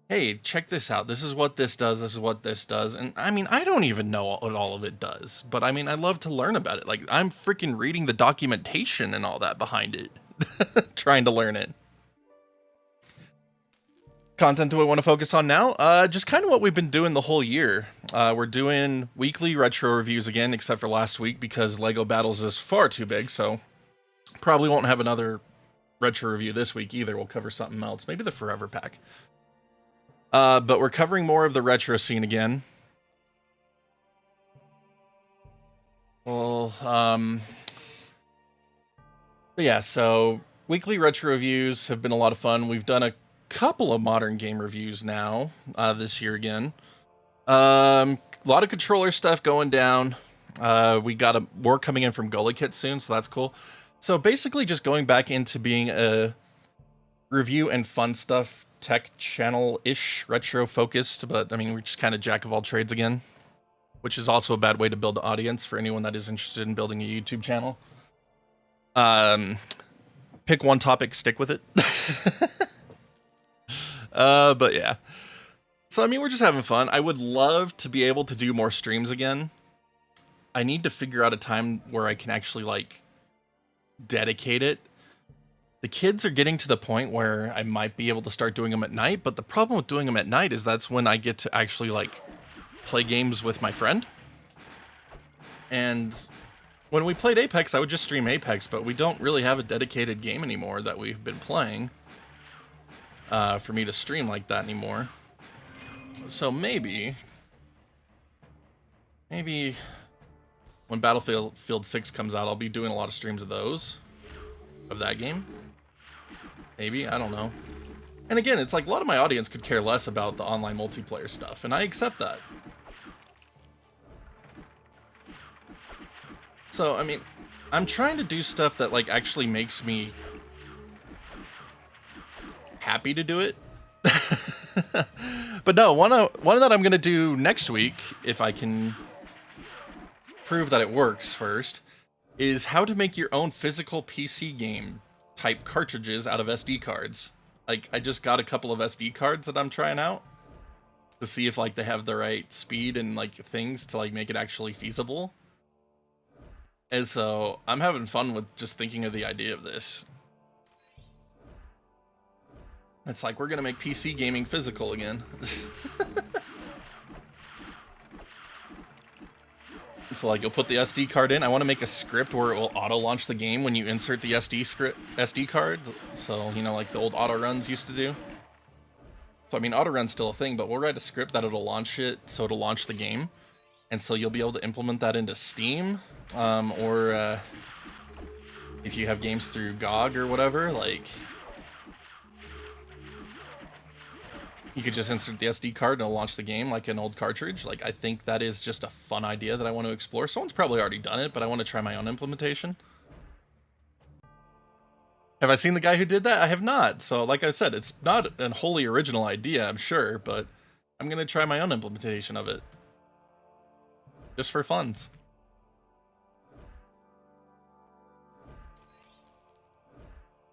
hey, check this out. This is what this does. This is what this does. And I mean, I don't even know what all of it does, but I mean, I love to learn about it. Like, I'm freaking reading the documentation and all that behind it, trying to learn it. content do I want to focus on now? Just kind of what we've been doing the whole year. We're doing weekly retro reviews again, except for last week because LEGO Battles is far too big, so probably won't have another retro review this week either. We'll cover something else, maybe the Forever Pack. But we're covering more of the retro scene again. Well, but yeah, so weekly retro reviews have been a lot of fun. We've done a couple of modern game reviews now, this year again. A lot of controller stuff going down. We got more coming in from GoliKit soon, so that's cool. So basically just going back into being a review and fun stuff tech channel-ish, retro focused, but I mean, we're just kind of jack of all trades again, which is also a bad way to build an audience for anyone that is interested in building a YouTube channel. Pick one topic, stick with it. But yeah. So, I mean, we're just having fun. I would love to be able to do more streams again. I need to figure out a time where I can actually, like, dedicate it. The kids are getting to the point where I might be able to start doing them at night, but the problem with doing them at night is that's when I get to actually, like, play games with my friend. And when we played Apex, I would just stream Apex, but we don't really have a dedicated game anymore that we've been playing. For me to stream like that anymore. So maybe when Battlefield 6 comes out, I'll be doing a lot of streams of that game. Maybe, I don't know. And again, it's like a lot of my audience could care less about the online multiplayer stuff, and I accept that. So, I mean, I'm trying to do stuff that, like, actually makes me happy to do it. But no, one that I'm gonna do next week, if I can prove that it works first, is how to make your own physical PC game type cartridges out of SD cards. Like, I just got a couple of SD cards that I'm trying out to see if, like, they have the right speed and, like, things to, like, make it actually feasible. And so I'm having fun with just thinking of the idea of this. It's like, we're gonna make PC gaming physical again. It's like, you'll put the SD card in. I want to make a script where it will auto-launch the game when you insert the SD card. So, you know, like the old auto-runs used to do. So, I mean, auto-run's still a thing, but we'll write a script that it'll launch it, so it'll launch the game. And so you'll be able to implement that into Steam, or if you have games through GOG or whatever, like, you could just insert the SD card and it'll launch the game like an old cartridge. Like, I think that is just a fun idea that I want to explore. Someone's probably already done it, but I want to try my own implementation. Have I seen the guy who did that? I have not. So, like I said, it's not a wholly original idea, I'm sure, but I'm going to try my own implementation of it. Just for funs.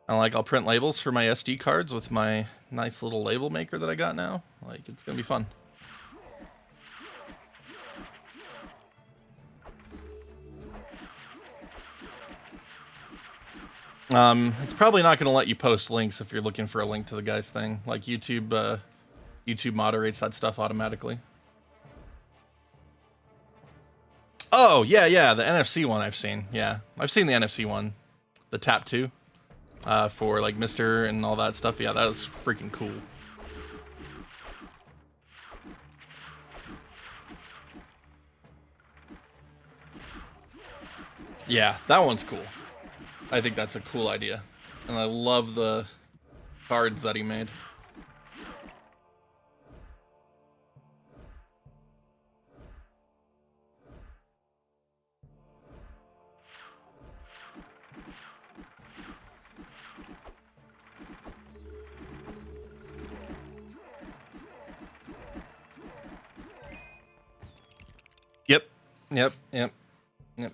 I'll print labels for my SD cards with my nice little label maker that I got now. Like, it's gonna be fun. It's probably not gonna let you post links if you're looking for a link to the guy's thing. Like, YouTube moderates that stuff automatically. Oh, yeah, the NFC one I've seen. Yeah, I've seen the NFC one. The Tap 2. For, like, Mr. and all that stuff. Yeah, that was freaking cool. Yeah, that one's cool. I think that's a cool idea. And I love the cards that he made. Yep,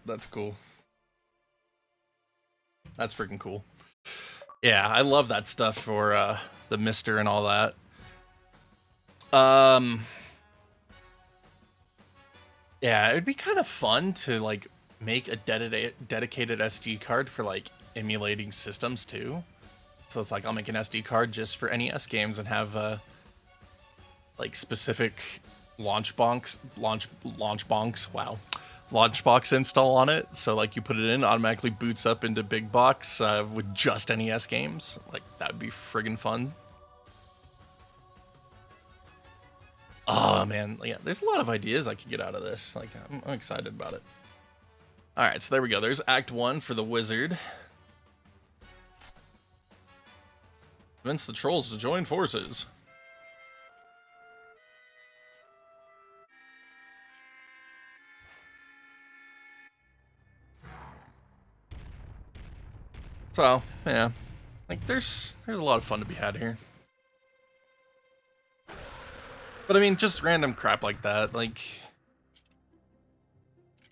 that's cool. That's freaking cool. Yeah, I love that stuff for the Mister and all that. Yeah, it'd be kind of fun to, like, make a dedicated SD card for, like, emulating systems too. So it's like, I'll make an SD card just for NES games and have like specific launch box install on it. So like you put it in, automatically boots up into big box with just NES games. Like that would be friggin' fun. Oh man, yeah, there's a lot of ideas I could get out of this. Like I'm excited about it. All right, so there we go. There's Act 1 for the Wizard. Convince the trolls to join forces. So, yeah. Like, there's a lot of fun to be had here. But I mean, just random crap like that, like...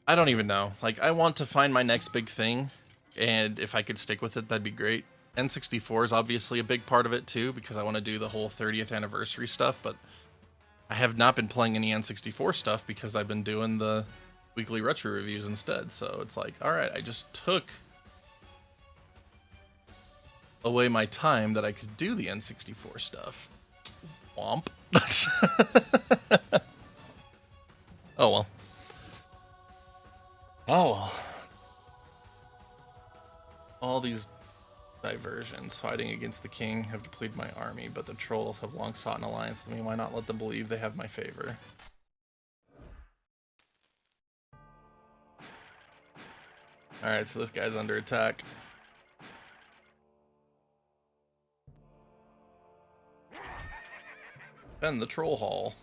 I don't even know. Like, I want to find my next big thing, and if I could stick with it, that'd be great. N64 is obviously a big part of it, too, because I want to do the whole 30th anniversary stuff, but I have not been playing any N64 stuff because I've been doing the weekly retro reviews instead, so it's like, alright, I just took away my time that I could do the N64 stuff. Womp. Oh well. Oh well. All these diversions fighting against the king have depleted my army, but the trolls have long sought an alliance with me. Why not let them believe they have my favor? Alright, so this guy's under attack. And the troll hall.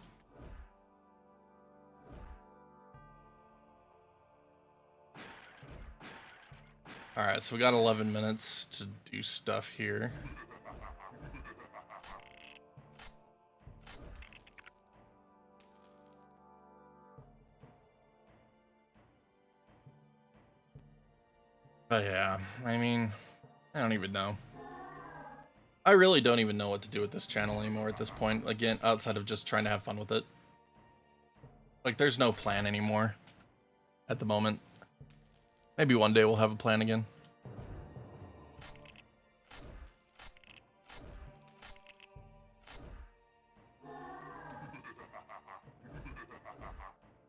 Alright, so we got 11 minutes to do stuff here. But yeah, I mean, I don't even know. I really don't even know what to do with this channel anymore at this point. Again, outside of just trying to have fun with it. Like, there's no plan anymore at the moment. Maybe one day we'll have a plan again.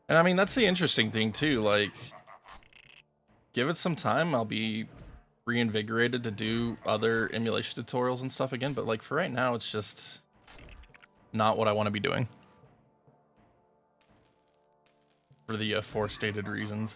And I mean, that's the interesting thing too, like, give it some time, I'll be reinvigorated to do other emulation tutorials and stuff again, but like for right now, it's just not what I want to be doing. For the aforestated reasons.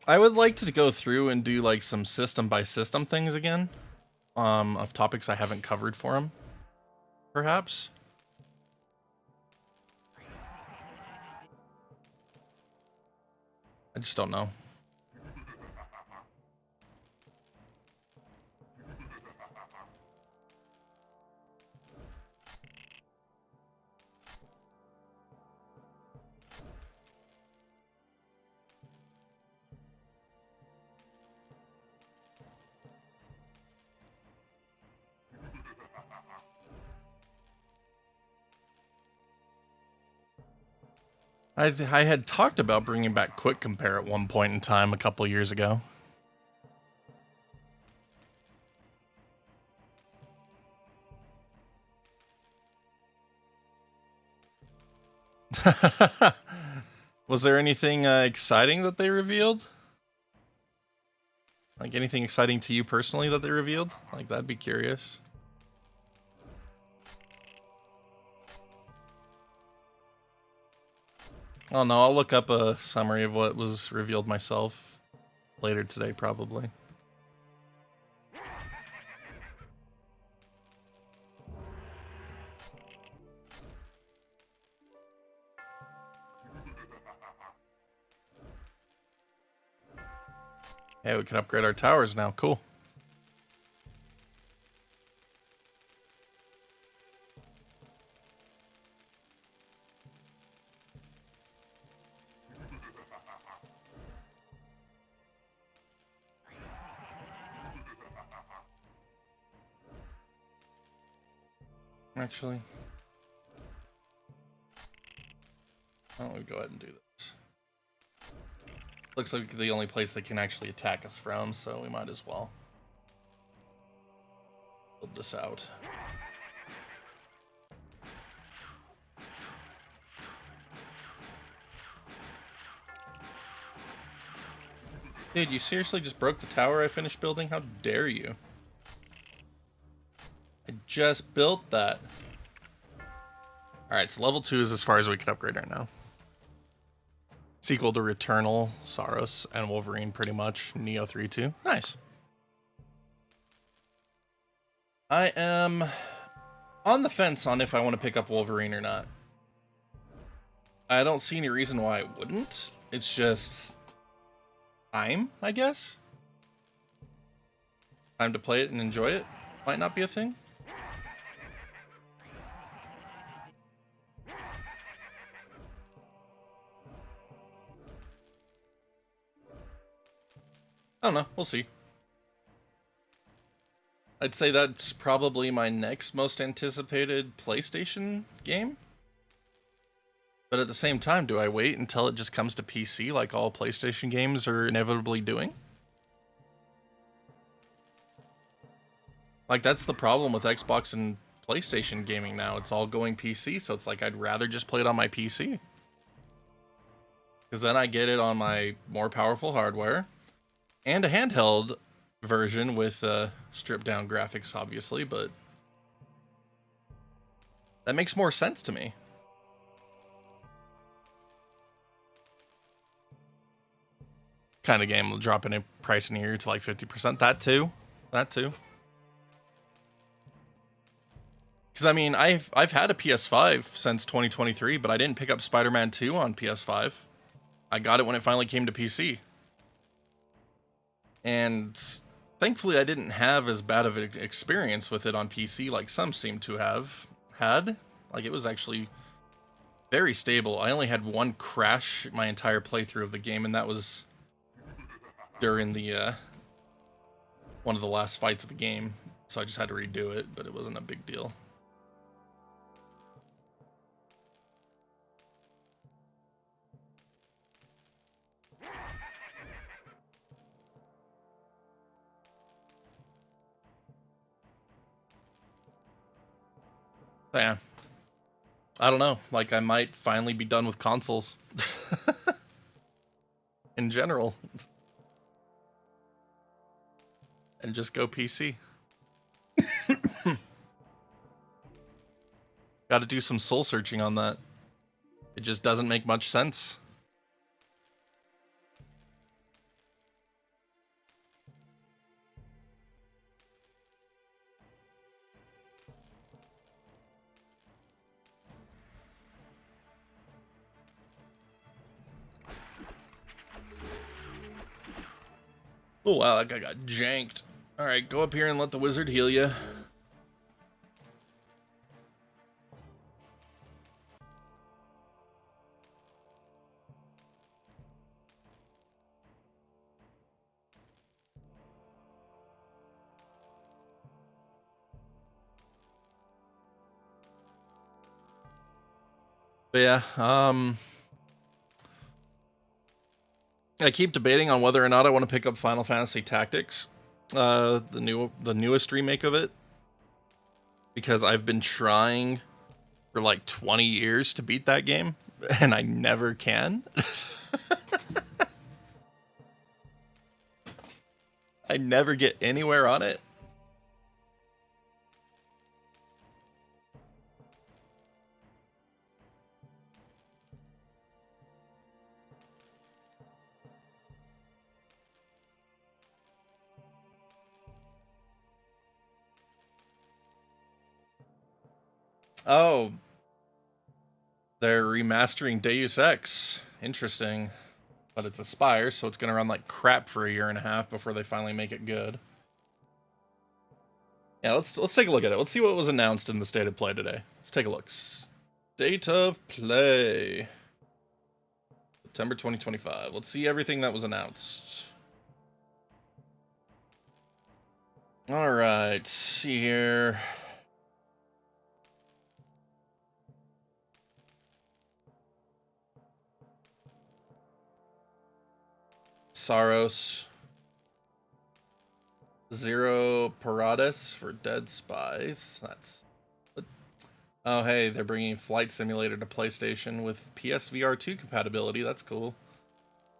I would like to go through and do like some system by system things again. Of topics I haven't covered for him, perhaps. I just don't know. I had talked about bringing back Quick Compare at one point in time a couple years ago. Was there anything exciting that they revealed? Like anything exciting to you personally that they revealed? Like, that'd be curious. Oh no, I'll look up a summary of what was revealed myself later today, probably. Hey, we can upgrade our towers now. Cool. Actually, why don't we go ahead and do this? Looks like the only place they can actually attack us from, so we might as well build this out. Dude, you seriously just broke the tower I finished building? How dare you? I just built that. Alright, so level 2 is as far as we can upgrade right now. Sequel to Returnal, Saros, and Wolverine, pretty much. Neo 3 too. Nice. I am on the fence on if I want to pick up Wolverine or not. I don't see any reason why I wouldn't. It's just time, I guess. Time to play it and enjoy it might not be a thing. I don't know. We'll see. I'd say that's probably my next most anticipated PlayStation game. But at the same time, do I wait until it just comes to PC like all PlayStation games are inevitably doing? Like, that's the problem with Xbox and PlayStation gaming now. It's all going PC, so it's like I'd rather just play it on my PC. Because then I get it on my more powerful hardware. And a handheld version with stripped down graphics, obviously, but that makes more sense to me. Kind of game will drop in a price in here to like 50%. That too. Because I mean, I've had a PS5 since 2023, but I didn't pick up Spider-Man 2 on PS5. I got it when it finally came to PC. And thankfully I didn't have as bad of an experience with it on PC like some seem to have had. Like, it was actually very stable. I only had one crash my entire playthrough of the game, and that was during the one of the last fights of the game. So I just had to redo it, but it wasn't a big deal. Yeah. I don't know. Like, I might finally be done with consoles. In general. And just go PC. Got to do some soul searching on that. It just doesn't make much sense. Oh wow, that guy got janked. Alright, go up here and let the wizard heal you. But yeah, I keep debating on whether or not I want to pick up Final Fantasy Tactics, the newest remake of it, because I've been trying for like 20 years to beat that game, and I never can. I never get anywhere on it. Oh, they're remastering Deus Ex. Interesting. But it's a Spire, so it's going to run like crap for a year and a half before they finally make it good. Yeah, let's take a look at it. Let's see what was announced in the State of Play today. Let's take a look. State of Play. September 2025. Let's see everything that was announced. Alright, see here. Saros. Zero Parades for Dead Spies. That's... Oh, hey, they're bringing Flight Simulator to PlayStation with PSVR 2 compatibility. That's cool.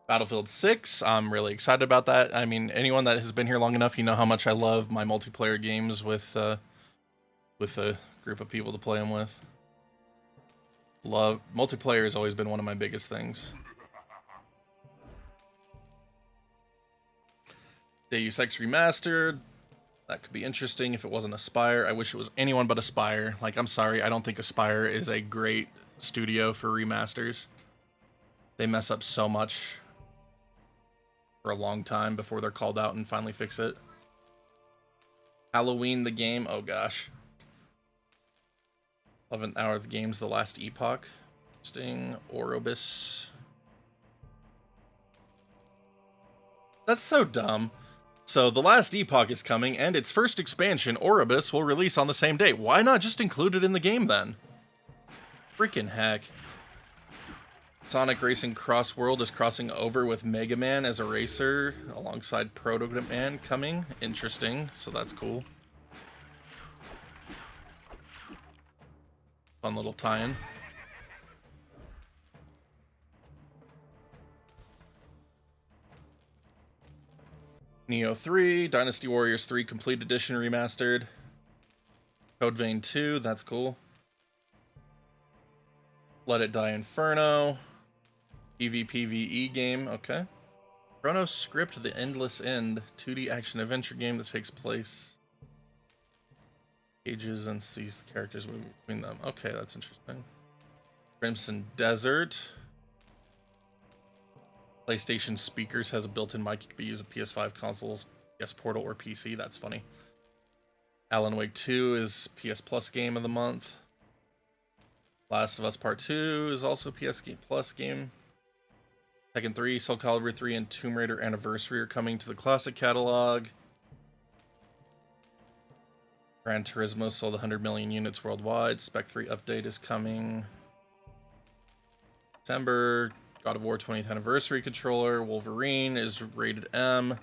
Battlefield 6, I'm really excited about that. I mean, anyone that has been here long enough, you know how much I love my multiplayer games with a group of people to play them with. Multiplayer has always been one of my biggest things. Deus Ex Remastered. That could be interesting if it wasn't Aspyr. I wish it was anyone but Aspyr. Like, I'm sorry, I don't think Aspyr is a great studio for remasters. They mess up so much for a long time before they're called out and finally fix it. Halloween the game, oh gosh. 11th hour of the game's The Last Epoch. Interesting. Orobis. That's so dumb. So, The Last Epoch is coming, and its first expansion, Orobis, will release on the same day. Why not just include it in the game, then? Freaking heck. Sonic Racing Cross World is crossing over with Mega Man as a racer, alongside Proto Man coming. Interesting, so that's cool. Fun little tie-in. Neo 3, Dynasty Warriors 3 Complete Edition Remastered. Code Vein 2, that's cool. Let It Die Inferno. PvPvE game, okay. Chrono Script The Endless End, 2D action-adventure game that takes place ages and sees the characters moving between them. Okay, that's interesting. Crimson Desert. PlayStation speakers has a built-in mic. It could be used on PS5 consoles, PS Portal, or PC. That's funny. Alan Wake 2 is PS Plus game of the month. Last of Us Part 2 is also PS Plus game. Tekken 3, Soul Calibur 3, and Tomb Raider Anniversary are coming to the classic catalog. Gran Turismo sold 100 million units worldwide. Spec 3 update is coming. December. God of War 20th Anniversary controller. Wolverine is rated M.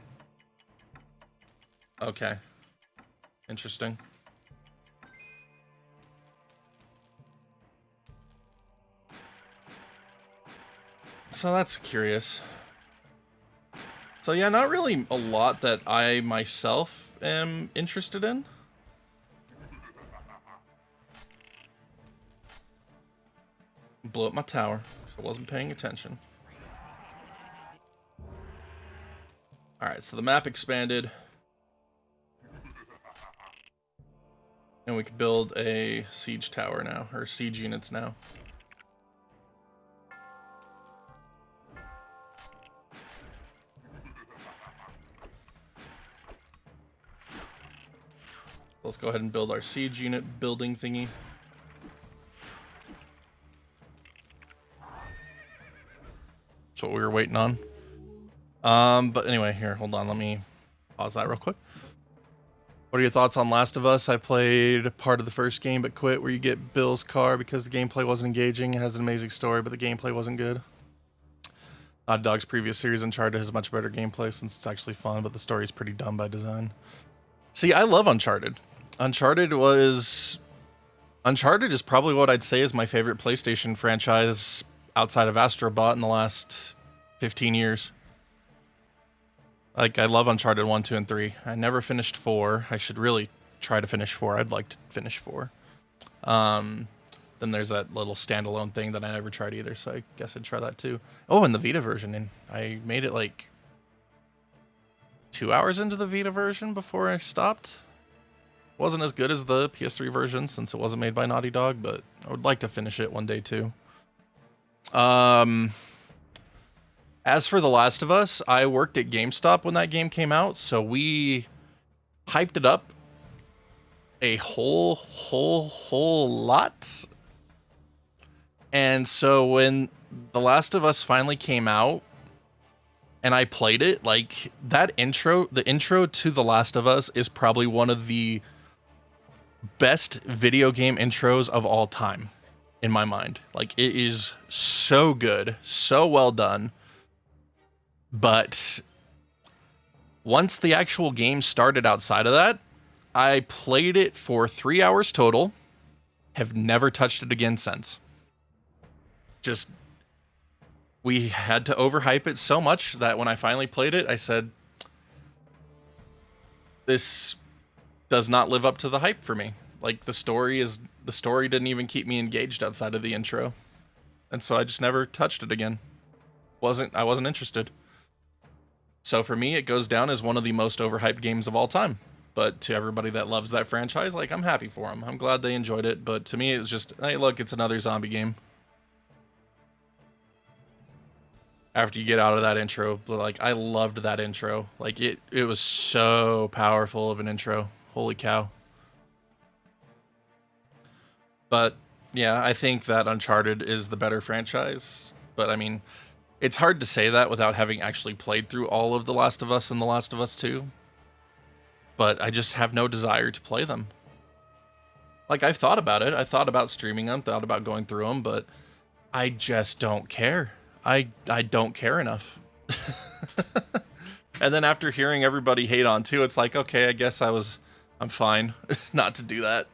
Okay. Interesting. So that's curious. So yeah, not really a lot that I myself am interested in. Blew up my tower because I wasn't paying attention. Alright, so the map expanded. And we could build a siege tower now, or siege units now. Let's go ahead and build our siege unit building thingy. That's what we were waiting on. But anyway, here, hold on, let me pause that real quick. What are your thoughts on Last of Us? I played part of the first game but quit, where you get Bill's car because the gameplay wasn't engaging. It has an amazing story, but the gameplay wasn't good. Naughty Dog's previous series, Uncharted, has much better gameplay since it's actually fun, but the story is pretty dumb by design. See, I love Uncharted. Uncharted is probably what I'd say is my favorite PlayStation franchise outside of Astro Bot in the last 15 years. Like, I love Uncharted 1, 2, and 3. I never finished 4. I should really try to finish 4. I'd like to finish 4. Then there's that little standalone thing that I never tried either, so I guess I'd try that too. Oh, and the Vita version, and I made it like 2 hours into the Vita version before I stopped. Wasn't as good as the PS3 version since it wasn't made by Naughty Dog, but I would like to finish it one day too. As for The Last of Us, I worked at GameStop when that game came out, so we hyped it up a whole lot. And so when The Last of Us finally came out and I played it, like, that intro, the intro to The Last of Us is probably one of the best video game intros of all time in my mind. Like, it is so good, so well done. But Once the actual game started outside of that, I played it for 3 hours total, have never touched it again since. Just, we had to overhype it so much that when I finally played it, I said, this does not live up to the hype for me. Like, the story didn't even keep me engaged outside of the intro. And so I just never touched it again. I wasn't interested. So for me, it goes down as one of the most overhyped games of all time. But to everybody that loves that franchise, like, I'm happy for them. I'm glad they enjoyed it. But to me, it was just, hey, look, it's another zombie game. After you get out of that intro, like, I loved that intro. Like, it was so powerful of an intro. Holy cow. But yeah, I think that Uncharted is the better franchise. But I mean, it's hard to say that without having actually played through all of The Last of Us and The Last of Us 2. But I just have no desire to play them. Like, I've thought about it. I thought about streaming them, thought about going through them, but I just don't care. I don't care enough. And then after hearing everybody hate on 2, it's like, okay, I guess I'm fine not to do that.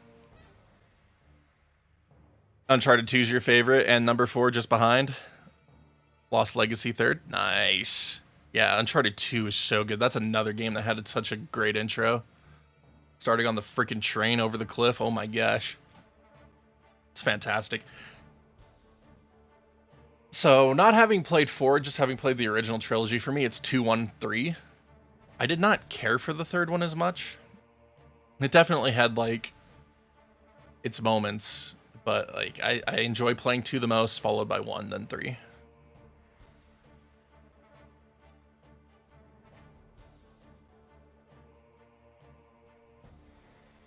Uncharted 2 is your favorite, and number 4 just behind. Lost Legacy third. Nice. Yeah, Uncharted 2 is so good. That's another game that had such a great intro. Starting on the freaking train over the cliff. Oh my gosh. It's fantastic. So, not having played 4, just having played the original trilogy, for me it's 2, 1, 3. I did not care for the third one as much. It definitely had, like, its moments, but, like, I enjoy playing 2 the most, followed by 1, then 3.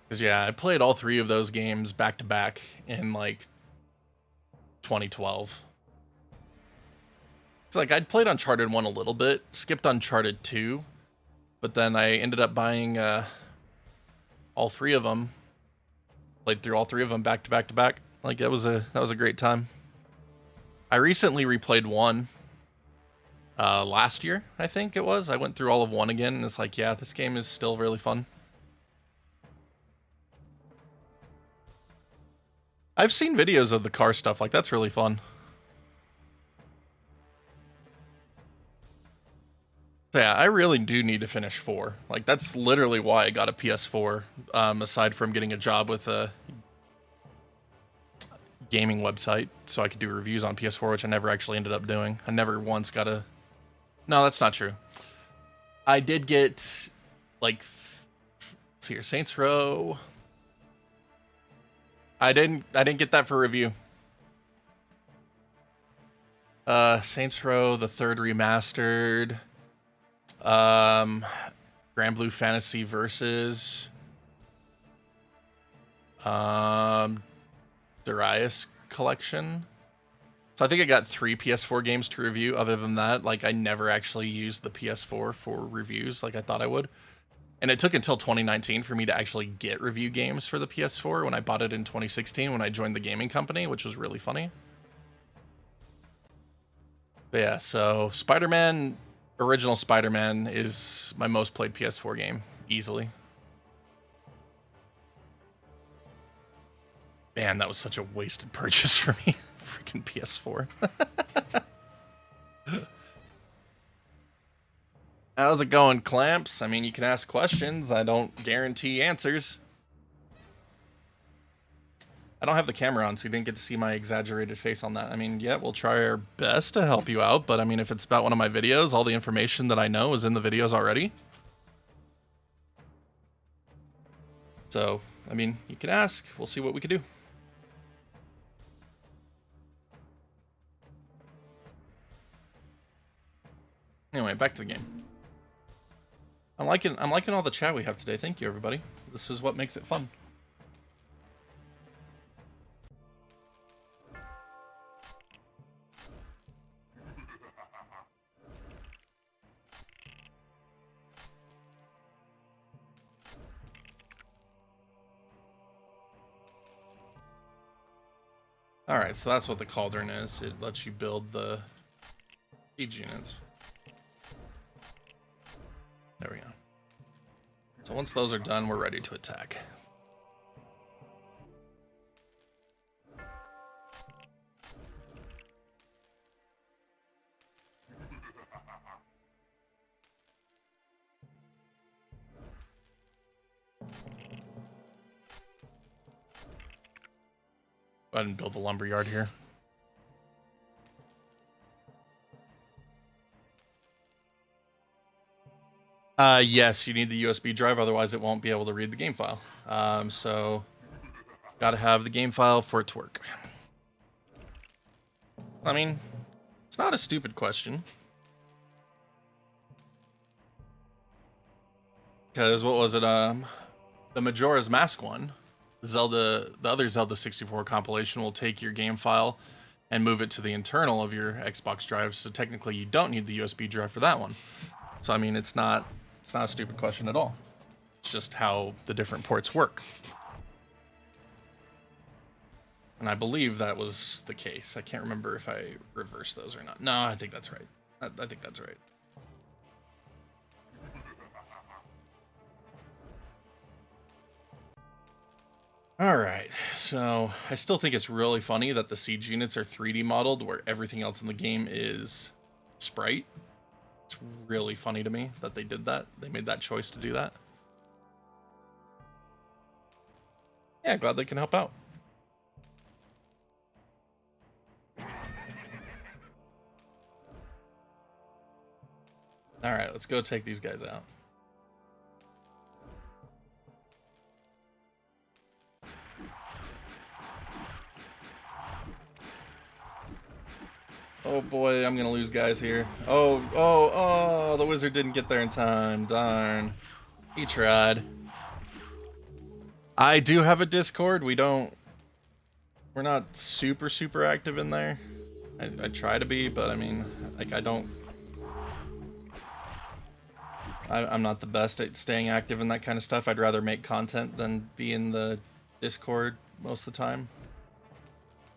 Because, yeah, I played all 3 of those games back to back in, like, 2012. It's like, I'd played Uncharted 1 a little bit, skipped Uncharted 2, but then I ended up buying all 3 of them. Played through all 3 of them back to back to back. Like, that was a great time. I recently replayed 1 last year, I think it was. I went through all of 1 again, and it's like, yeah, this game is still really fun. I've seen videos of the car stuff, like, that's really fun. So yeah, I really do need to finish 4. Like, that's literally why I got a PS4, aside from getting a job with a gaming website, so I could do reviews on PS4, which I never actually ended up doing. I never once got a... No, that's not true. I did get, like, let's see here, Saints Row. I didn't get that for review. Saints Row, the 3rd remastered. Grand Blue Fantasy Versus. Darius Collection. So I think I got 3 PS4 games to review. Other than that, like, I never actually used the PS4 for reviews like I thought I would. And it took until 2019 for me to actually get review games for the PS4 when I bought it in 2016 when I joined the gaming company, which was really funny. But yeah, so Spider-Man, original Spider-Man is my most played PS4 game, easily. Man, that was such a wasted purchase for me. Freaking PS4. How's it going, Clamps? I mean, you can ask questions. I don't guarantee answers. I don't have the camera on, so you didn't get to see my exaggerated face on that. I mean, yeah, we'll try our best to help you out, but I mean, if it's about one of my videos, all the information that I know is in the videos already. So, I mean, you can ask. We'll see what we can do. Anyway, back to the game. I'm liking all the chat we have today. Thank you, everybody. This is what makes it fun. Alright, so that's what the cauldron is. It lets you build the siege units. There we go. So once those are done, we're ready to attack. Go ahead and build a lumberyard here. Yes, you need the USB drive, otherwise it won't be able to read the game file. So, gotta have the game file for it to work. I mean, it's not a stupid question. Because what was it? The Majora's Mask one, the other Zelda 64 compilation will take your game file and move it to the internal of your Xbox drive. So technically, you don't need the USB drive for that one. So I mean, it's not a stupid question at all. It's just how the different ports work. And I believe that was the case. I can't remember if I reversed those or not. No, I think that's right. I think that's right. Alright, so I still think it's really funny that the siege units are 3D modeled where everything else in the game is sprite. It's really funny to me that they did that. They made that choice to do that. Yeah, glad they can help out. Alright, let's go take these guys out. Oh boy, I'm gonna lose guys here. Oh, the wizard didn't get there in time. Darn. He tried. I do have a Discord. We're not super active in there. I try to be, but I mean, like, I'm not the best at staying active in that kind of stuff. I'd rather make content than be in the Discord most of the time.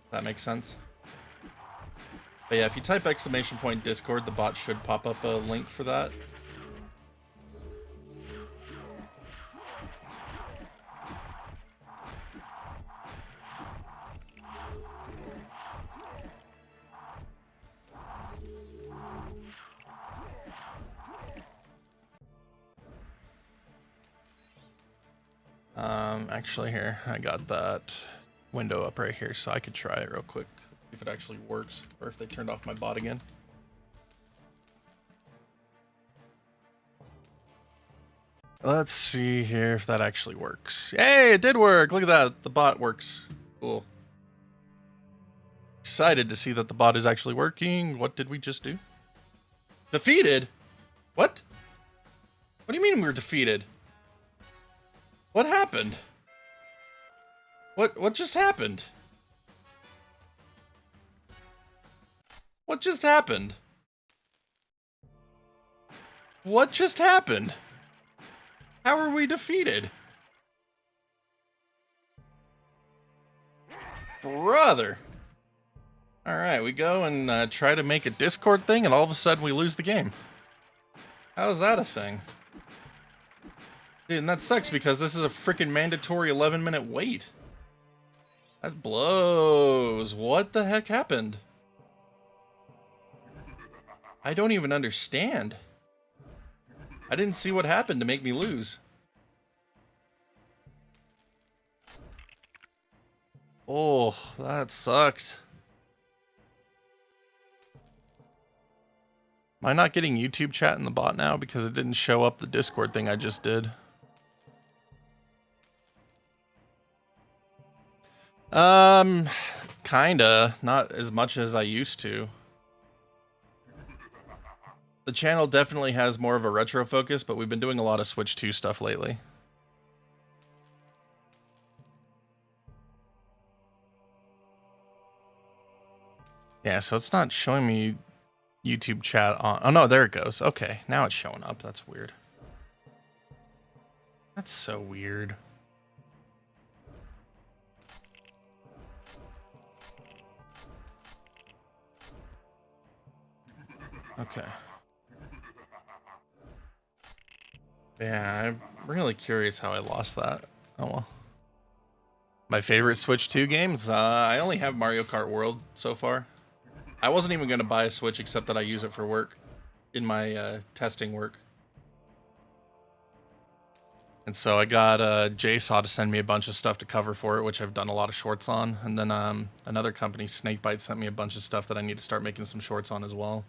If that makes sense. But yeah, if you type !Discord, the bot should pop up a link for that. Actually here, I got that window up right here, so I could try it real quick, if it actually works, or if they turned off my bot again. Let's see here if that actually works. Hey, it did work! Look at that, the bot works. Cool. Excited to see that the bot is actually working. What did we just do? Defeated? What? What do you mean we were defeated? What happened? What just happened? What just happened? What just happened? How are we defeated? Brother. Alright, we go and try to make a Discord thing, and all of a sudden we lose the game. How's that a thing? Dude, and that sucks because this is a freaking mandatory 11-minute wait. That blows. What the heck happened? I don't even understand. I didn't see what happened to make me lose. Oh, that sucked. Am I not getting YouTube chat in the bot now because it didn't show up the Discord thing I just did? Kinda. Not as much as I used to. The channel definitely has more of a retro focus, but we've been doing a lot of Switch 2 stuff lately. Yeah, so it's not showing me YouTube chat on. Oh no, there it goes. Okay, now it's showing up. That's weird. That's so weird. Okay. Yeah, I'm really curious how I lost that. Oh well. My favorite Switch 2 games? I only have Mario Kart World so far. I wasn't even going to buy a Switch except that I use it for work, in my testing work. And so I got JSaw to send me a bunch of stuff to cover for it, which I've done a lot of shorts on. And then another company, Snakebite, sent me a bunch of stuff that I need to start making some shorts on as well.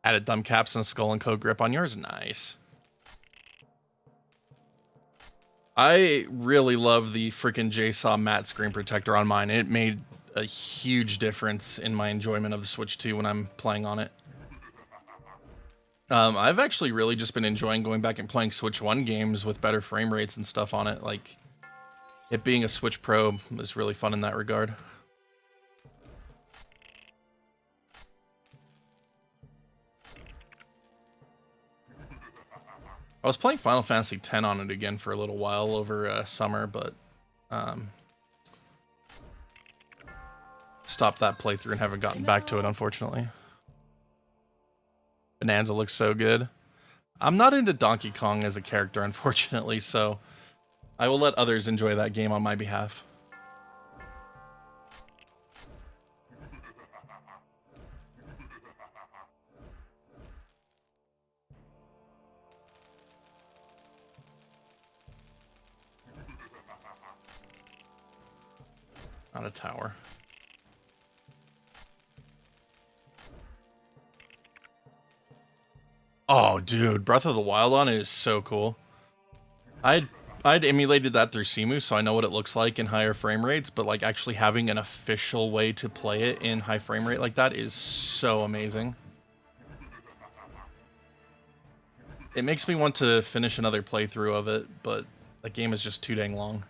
Added thumb caps and skull and code grip on yours. Nice. I really love the freaking JSaw matte screen protector on mine. It made a huge difference in my enjoyment of the Switch 2 when I'm playing on it. I've actually really just been enjoying going back and playing Switch 1 games with better frame rates and stuff on it. Like, it being a Switch Pro is really fun in that regard. I was playing Final Fantasy X on it again for a little while over summer, but stopped that playthrough and haven't gotten back to it, unfortunately. Bonanza looks so good. I'm not into Donkey Kong as a character, unfortunately, so I will let others enjoy that game on my behalf. Not a tower. Oh, dude, Breath of the Wild on it is so cool. I'd emulated that through Cemu, so I know what it looks like in higher frame rates, but like actually having an official way to play it in high frame rate like that is so amazing. It makes me want to finish another playthrough of it, but the game is just too dang long.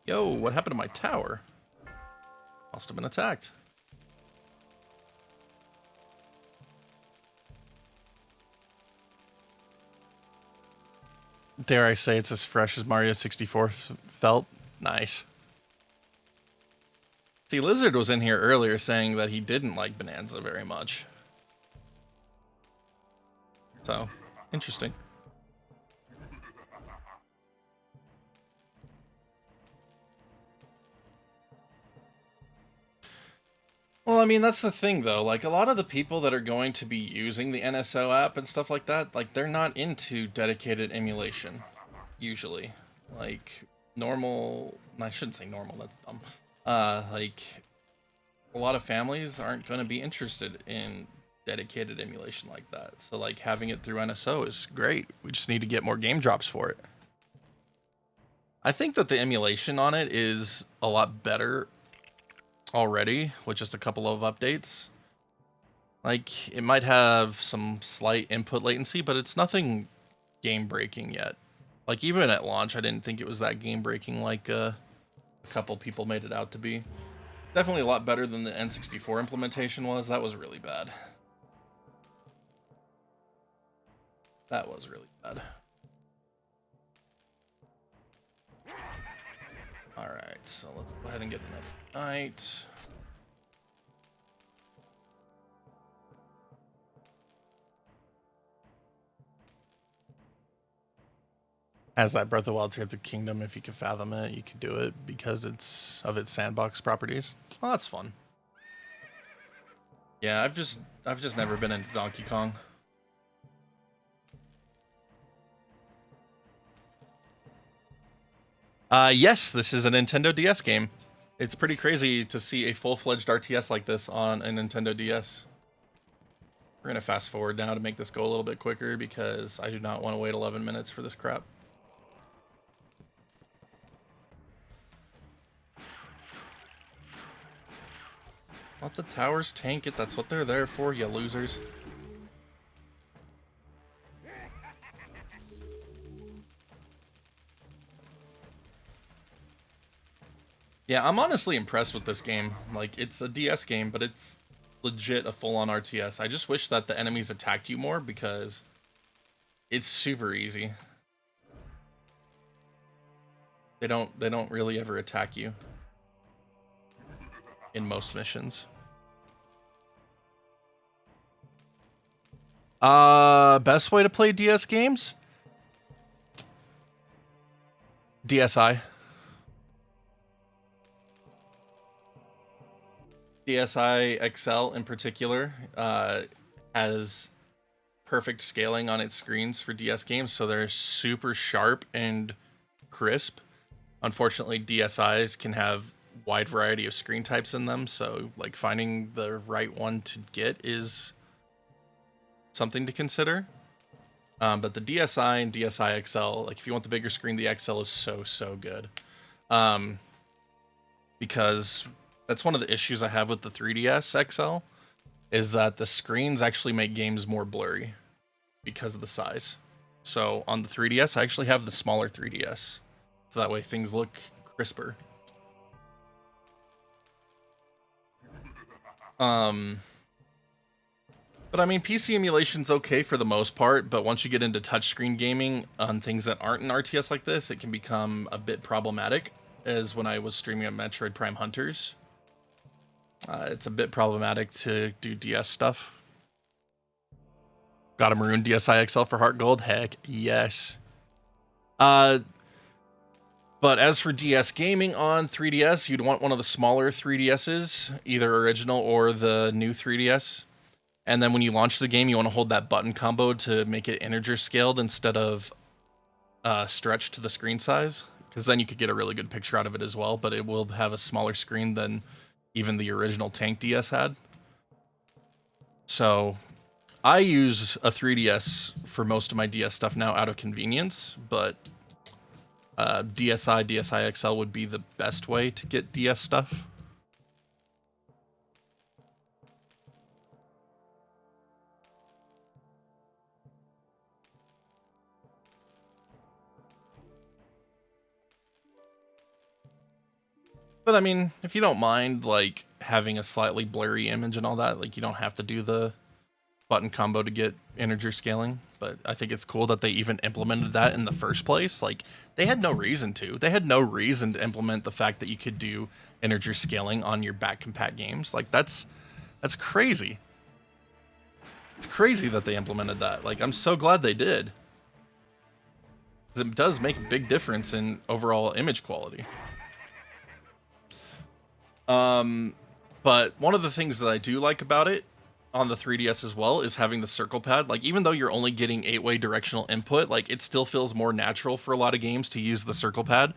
Yo, what happened to my tower? Must have been attacked. Dare I say it's as fresh as Mario 64 felt? Nice. See, Lizard was in here earlier saying that he didn't like Bonanza very much. So, interesting. Well, I mean, that's the thing, though. Like, a lot of the people that are going to be using the NSO app and stuff like that, like, they're not into dedicated emulation, usually. Like, normal... I shouldn't say normal, that's dumb. Like, a lot of families aren't going to be interested in dedicated emulation like that. So, like, having it through NSO is great. We just need to get more game drops for it. I think that the emulation on it is a lot better already with just a couple of updates. Like, it might have some slight input latency, but it's nothing game breaking yet. Like, even at launch, I didn't think it was that game breaking like a couple people made it out to be. Definitely a lot better than the N64 implementation was. That was really bad. That was really bad. Alright, so let's go ahead and get another night. As that Breath of the Wild Tears of Kingdom, if you can fathom it, you can do it because it's of its sandbox properties. Oh, that's fun. Yeah, I've just never been into Donkey Kong. Yes, this is a Nintendo DS game. It's pretty crazy to see a full-fledged RTS like this on a Nintendo DS. We're gonna fast forward now to make this go a little bit quicker because I do not want to wait 11 minutes for this crap. Let the towers tank it, that's what they're there for, you losers. Yeah, I'm honestly impressed with this game. Like, it's a DS game, but it's legit a full-on RTS. I just wish that the enemies attacked you more because It's super easy. They don't really ever attack you in most missions. Best way to play DS games? DSi. DSi XL in particular has perfect scaling on its screens for DS games, so they're super sharp and crisp. Unfortunately, DSIs can have wide variety of screen types in them, so like finding the right one to get is something to consider. But the DSi and DSi XL, like if you want the bigger screen, the XL is so good. Because that's one of the issues I have with the 3DS XL is that the screens actually make games more blurry because of the size. So on the 3DS, I actually have the smaller 3DS. So that way things look crisper. But I mean, PC emulation's okay for the most part, but once you get into touchscreen gaming on things that aren't an RTS like this, it can become a bit problematic, as when I was streaming at Metroid Prime Hunters. It's a bit problematic to do DS stuff. Got a Maroon DSi XL for Heart Gold? Heck, yes. But as for DS gaming on 3DS, you'd want one of the smaller 3DSs, either original or the new 3DS. And then when you launch the game, you want to hold that button combo to make it integer scaled instead of stretched to the screen size, because then you could get a really good picture out of it as well, but it will have a smaller screen than even the original Tank DS had. So I use a 3DS for most of my DS stuff now out of convenience, but DSi XL would be the best way to get DS stuff. But I mean, if you don't mind like having a slightly blurry image and all that, like you don't have to do the button combo to get integer scaling. But I think it's cool that they even implemented that in the first place. Like they had no reason to. They had no reason to implement the fact that you could do integer scaling on your back compat games. Like that's crazy. It's crazy that they implemented that. Like I'm so glad they did. It does make a big difference in overall image quality. But one of the things that I do like about it on the 3DS as well is having the circle pad. Like even though you're only getting 8-way directional input, like it still feels more natural for a lot of games to use the circle pad.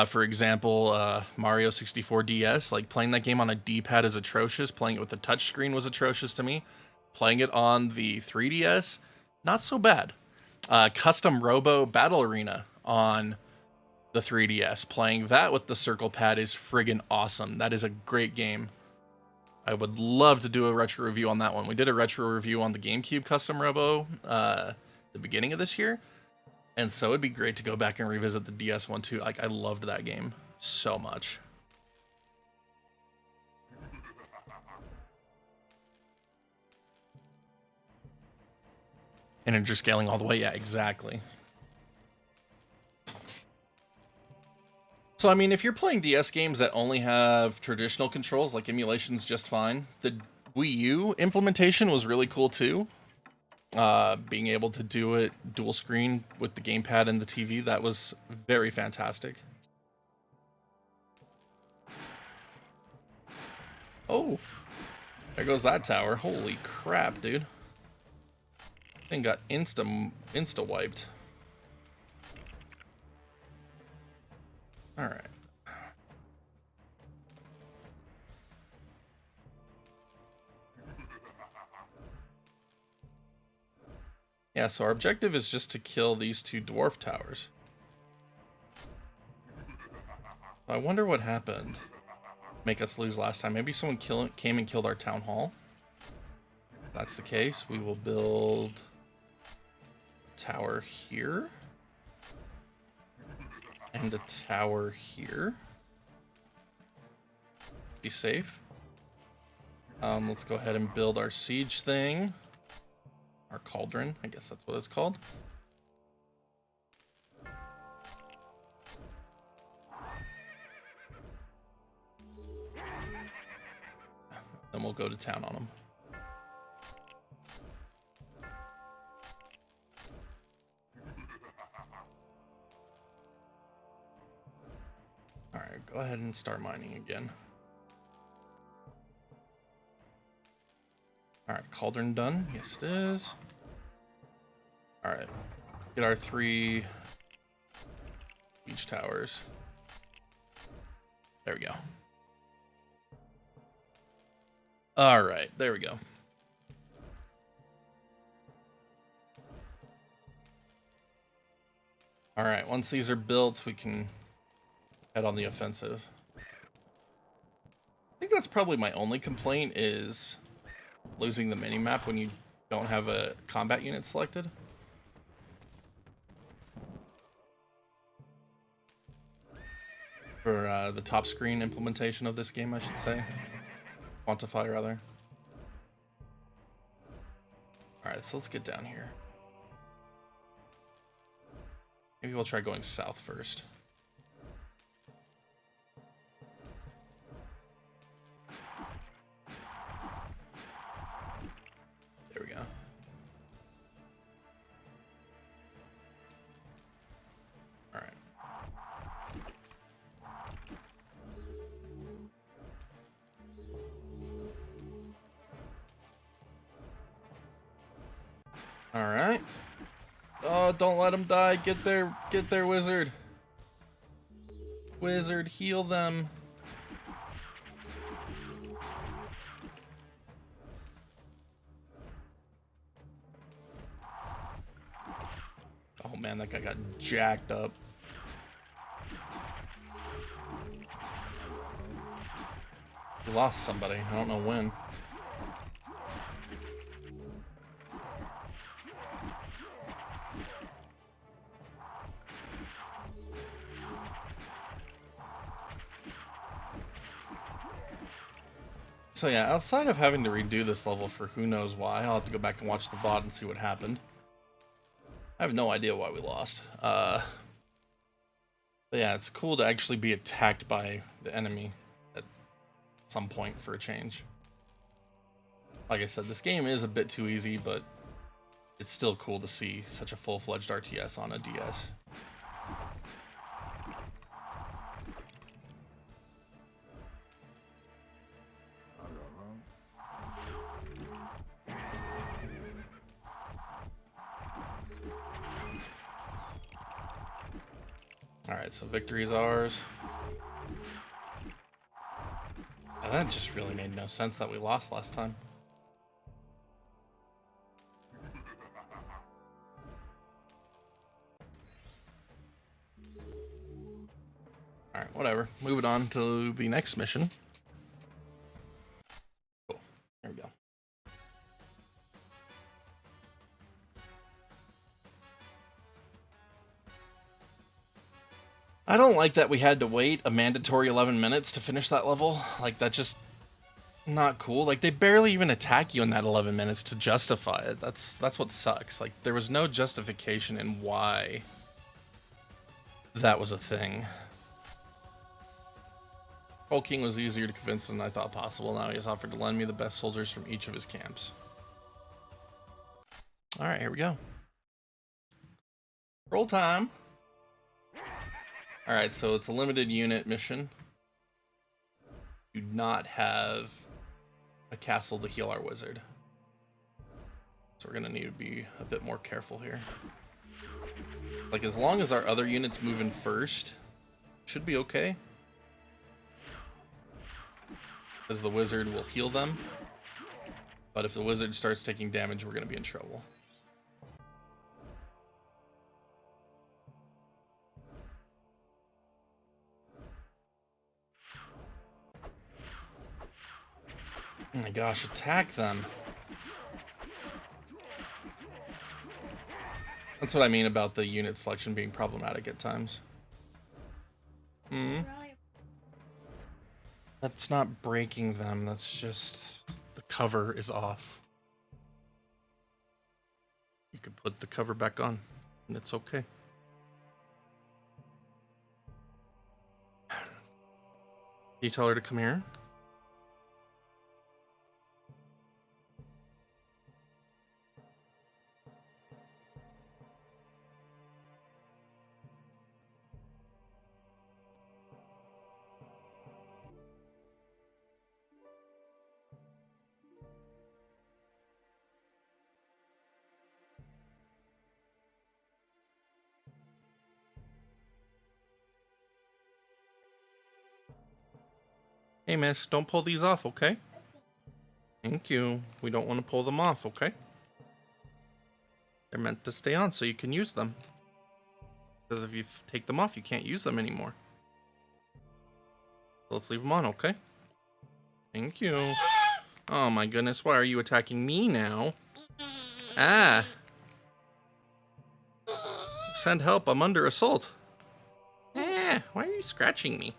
For example, Mario 64 DS, like playing that game on a D-pad is atrocious. Playing it with a touchscreen was atrocious to me. Playing it on the 3DS, not so bad. Custom Robo Battle Arena on the 3DS. Playing that with the circle pad is friggin' awesome. That is a great game. I would love to do a retro review on that one. We did a retro review on the GameCube Custom Robo the beginning of this year, and so it'd be great to go back and revisit the DS one too. Like I loved that game so much. Integer scaling all the way, yeah, exactly. So, I mean, if you're playing DS games that only have traditional controls, like emulation's just fine. The Wii U implementation was really cool too. Being able to do it dual screen with the gamepad and the TV, that was very fantastic. Oh, there goes that tower. Holy crap, dude. Thing got insta wiped. All right. Yeah, so our objective is just to kill these two dwarf towers. I wonder what happened. Make us lose last time. Maybe someone came and killed our town hall. If that's the case, we will build a tower here. And a tower here. Be safe. Let's go ahead and build our siege thing. Our cauldron, I guess that's what it's called. Then we'll go to town on them. Alright, go ahead and start mining again. Alright, cauldron done. Yes, it is. Alright, get our 3 beach towers. There we go. Alright, there we go. Alright, once these are built, we can head on the offensive. I think that's probably my only complaint, is losing the minimap when you don't have a combat unit selected. For the top screen implementation of this game, I should say. Quantify, rather. Alright, so let's get down here. Maybe we'll try going south first. There we go. Alright. Alright. Oh, don't let him die. Get there, wizard. Wizard, heal them. Oh man, that guy got jacked up. We lost somebody. I don't know when. So yeah, outside of having to redo this level for who knows why, I'll have to go back and watch the VOD and see what happened. I have no idea why we lost. But yeah, it's cool to actually be attacked by the enemy at some point for a change. Like I said, this game is a bit too easy, but it's still cool to see such a full-fledged RTS on a DS. Alright, so victory is ours. And that just really made no sense that we lost last time. Alright, whatever. Moving on to the next mission. Cool. There we go. I don't like that we had to wait a mandatory 11 minutes to finish that level. Like, that's just not cool. Like, they barely even attack you in that 11 minutes to justify it. That's what sucks. Like, there was no justification in why that was a thing. Troll King was easier to convince than I thought possible. Now he has offered to lend me the best soldiers from each of his camps. Alright, here we go. Roll time. Alright, so it's a limited unit mission. Do not have a castle to heal our wizard. So we're gonna need to be a bit more careful here. Like, as long as our other units move in first, should be okay. Because the wizard will heal them. But if the wizard starts taking damage, we're gonna be in trouble. Oh my gosh, attack them. That's what I mean about the unit selection being problematic at times. That's not breaking them, that's just the cover is off. You could put the cover back on, and it's okay. Can you tell her to come here? Hey, miss, don't pull these off, okay? Thank you. We don't want to pull them off, okay? They're meant to stay on so you can use them. Because if you take them off, you can't use them anymore. So let's leave them on, okay? Thank you. Oh my goodness, why are you attacking me now? Ah! Send help, I'm under assault. Ah, why are you scratching me?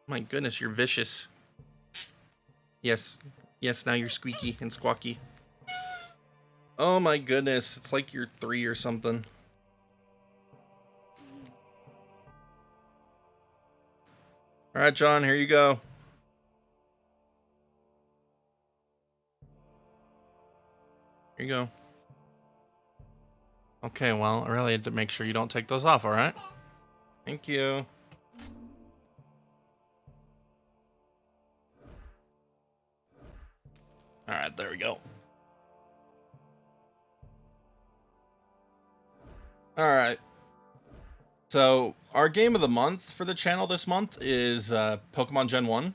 My goodness, you're vicious. Yes, now you're squeaky and squawky. Oh my goodness, it's like you're 3 or something. Alright, John, here you go. Here you go. Okay, well, I really had to make sure you don't take those off, alright? Thank you. Alright, there we go. Alright. So, our game of the month for the channel this month is Pokemon Gen 1.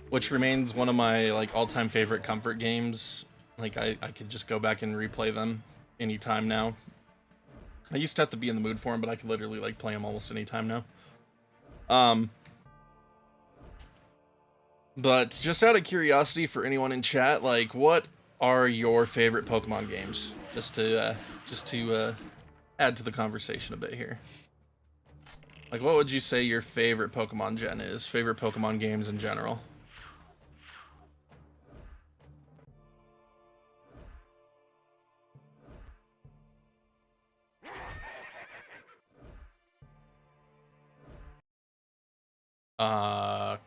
Which remains one of my all-time favorite comfort games. Like, I could just go back and replay them anytime now. I used to have to be in the mood for them, but I could literally play them almost any time now. But just out of curiosity for anyone in chat, what are your favorite Pokemon games? Just to add to the conversation a bit here. What would you say your favorite Pokemon gen is? Favorite Pokemon games in general?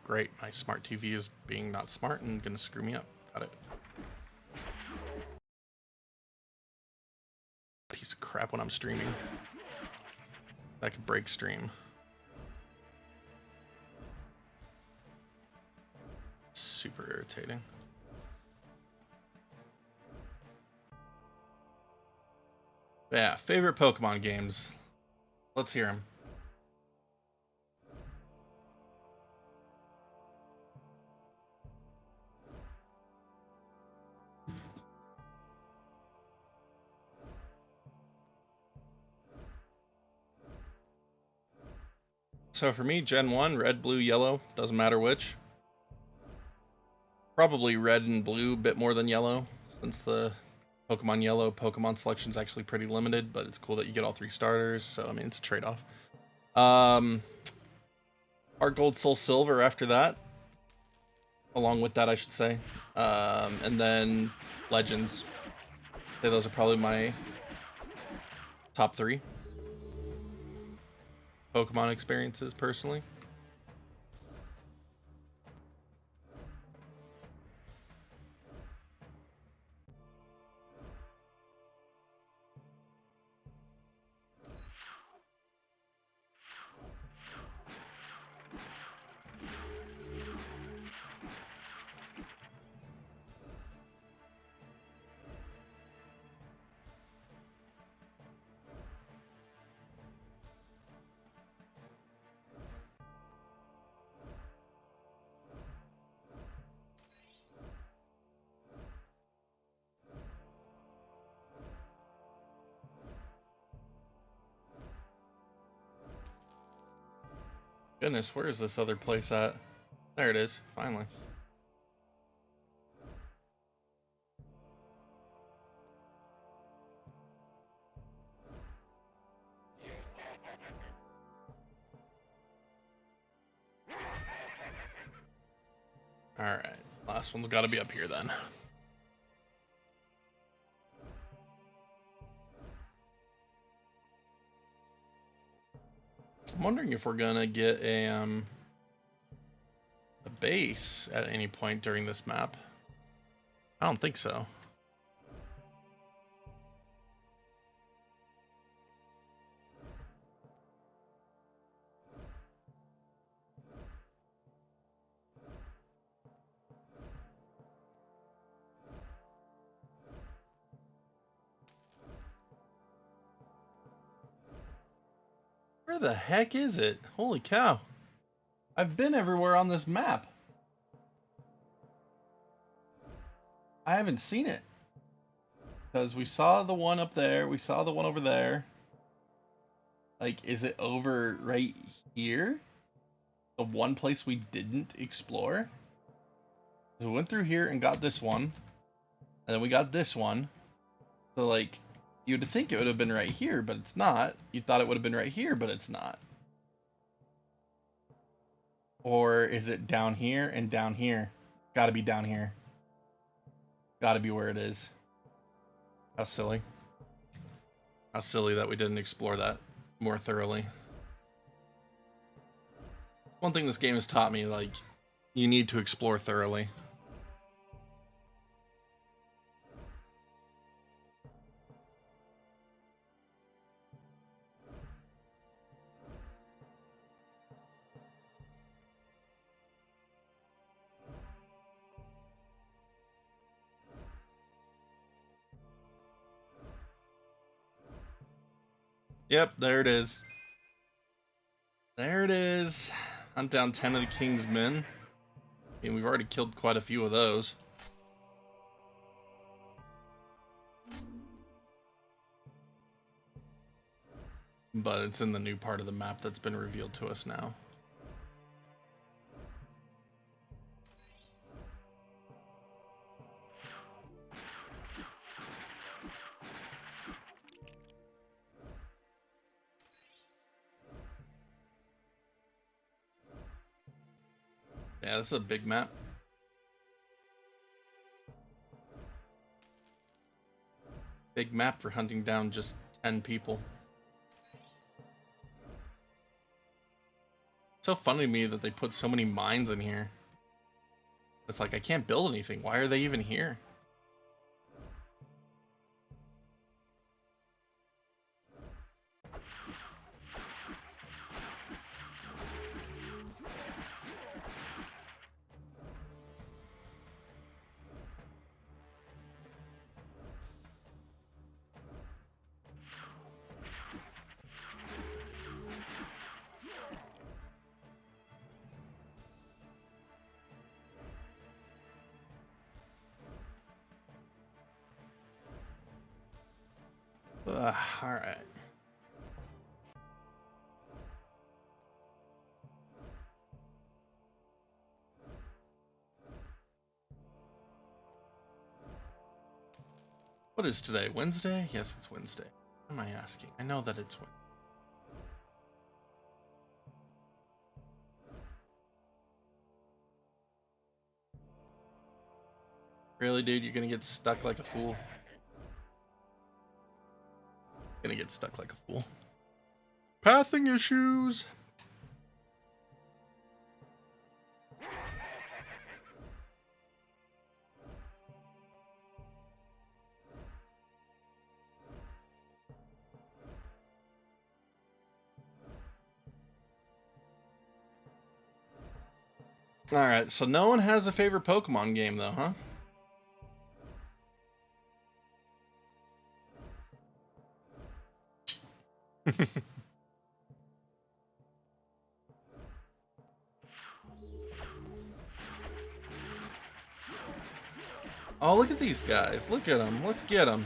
Great. My smart TV is being not smart and gonna screw me up. Got it. Piece of crap when I'm streaming. That could break stream. Super irritating. Yeah, favorite Pokemon games. Let's hear them. So for me, Gen 1, red, blue, yellow, doesn't matter which. Probably red and blue a bit more than yellow, since the Pokemon Yellow Pokemon selection is actually pretty limited, but it's cool that you get all 3 starters, so I mean, it's a trade-off. Heart Gold, Soul Silver after that. Along with that, I should say. And then Legends. I'd say those are probably my top 3 Pokemon experiences, personally. Goodness, where is this other place at? There it is, finally. Alright, last one's gotta be up here then. I'm wondering if we're gonna get a base at any point during this map. I don't think so. Where the heck is it? Holy cow. I've been everywhere on this map. I haven't seen it. Because we saw the one up there, we saw the one over there. Like, is it over right here? The one place we didn't explore? So we went through here and got this one. And then we got this one. So, like, you'd think it would have been right here, but it's not. You thought it would have been right here, but it's not. Or is it down here and down here? Gotta be down here. Gotta be where it is. How silly. How silly that we didn't explore that more thoroughly. One thing this game has taught me, like, you need to explore thoroughly. Yep, there it is. There it is. Hunt down 10 of the King's men. And we've already killed quite a few of those. But it's in the new part of the map that's been revealed to us now. Yeah, this is a big map. Big map for hunting down just 10 people. It's so funny to me that they put so many mines in here. It's like, I can't build anything. Why are they even here? All right. What is today? Wednesday? Yes, it's Wednesday. What am I asking? I know that it's Wednesday. Really, dude? You're gonna get stuck like a fool? Gonna get stuck like a fool. Pathing issues! Alright, so no one has a favorite Pokemon game though, huh? Oh, look at these guys. Look at them. Let's get them.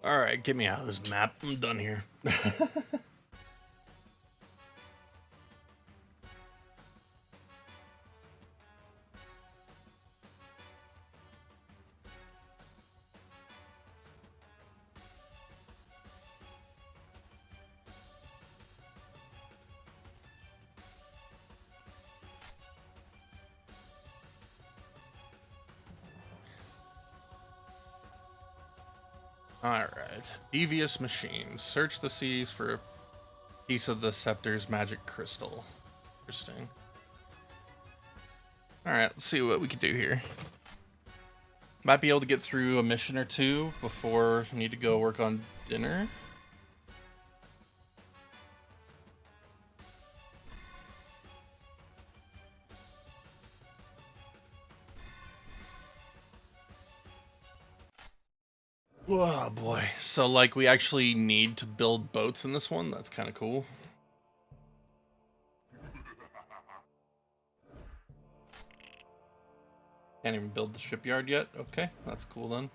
Alright, get me out of this map. I'm done here. Alright. Devious machines. Search the seas for a piece of the scepter's magic crystal. Interesting. Alright, let's see what we can do here. Might be able to get through a mission or two before I need to go work on dinner. Oh boy. So like we actually need to build boats in this one. That's kind of cool. Can't even build the shipyard yet. Okay, that's cool then.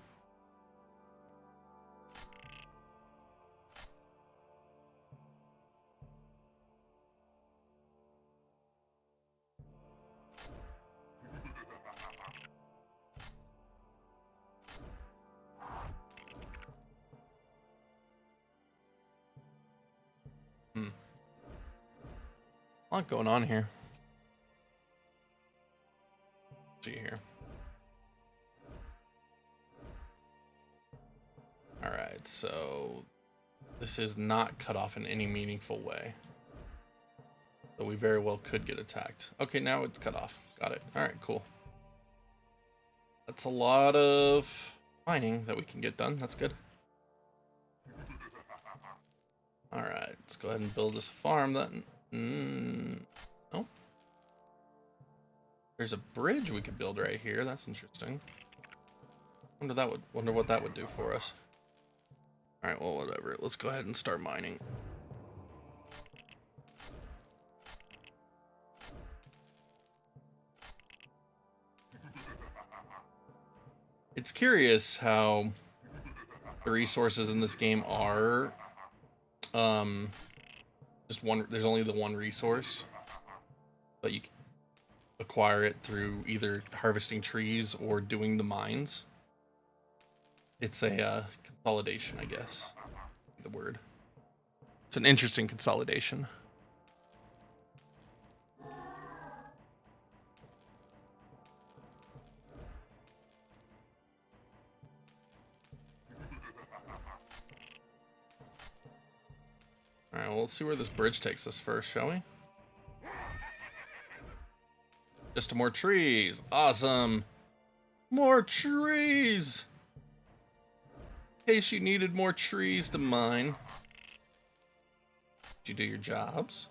A lot going on here. Let's see here. Alright, so this is not cut off in any meaningful way. So we very well could get attacked. Okay, now it's cut off. Got it. Alright, cool. That's a lot of mining that we can get done. That's good. Alright, let's go ahead and build us a farm then. No. There's a bridge we could build right here. That's interesting. Wonder what that would do for us. Alright, well, whatever. Let's go ahead and start mining. It's curious how the resources in this game are just one. There's only the one resource, but you can acquire it through either harvesting trees or doing the mines. It's a consolidation, I guess. The word. It's an interesting consolidation. Alright, well, let's see where this bridge takes us first, shall we? Just more trees. Awesome. More trees. In case you needed more trees to mine. Did you do your jobs?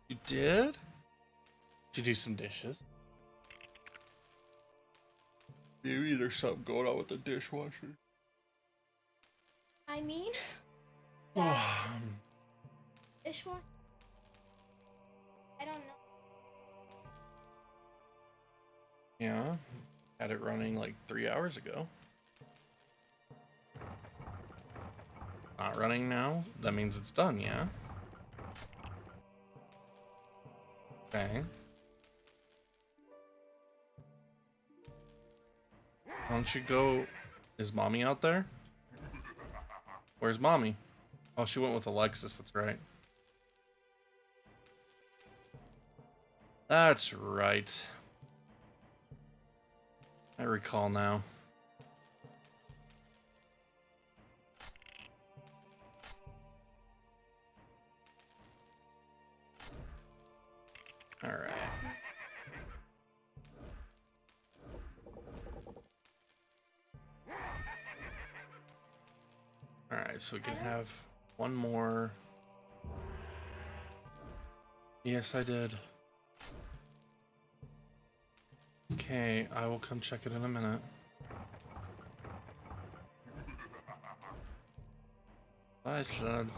You did? Did you do some dishes? Maybe there's something going on with the dishwasher. I mean, dishwasher? I don't know. Yeah, had it running like 3 hours ago. Not running now? That means it's done, yeah? Okay. Why don't you go... Is Mommy out there? Where's Mommy? Oh, she went with Alexis, that's right. That's right. I recall now. Alright. Alright, so we can have one more. Yes, I did. Okay, I will come check it in a minute. Bye, son.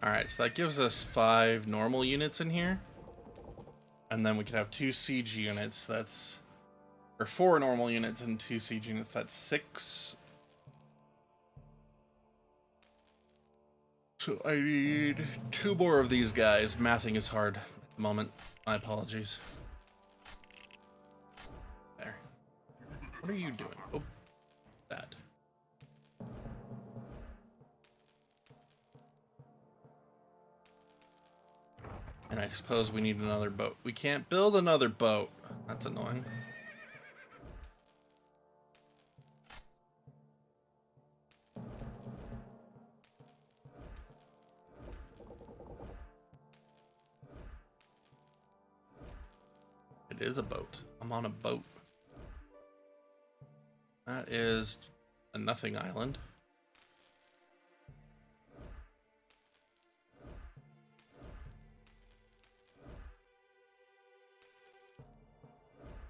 Alright, so that gives us 5 normal units in here. And then we could have 2 siege units. That's, or 4 normal units and 2 siege units. That's 6. So I need 2 more of these guys. Mathing is hard at the moment. My apologies. There. What are you doing? Oh, that. And I suppose we need another boat. We can't build another boat. That's annoying. It is a boat. I'm on a boat. That is a nothing island.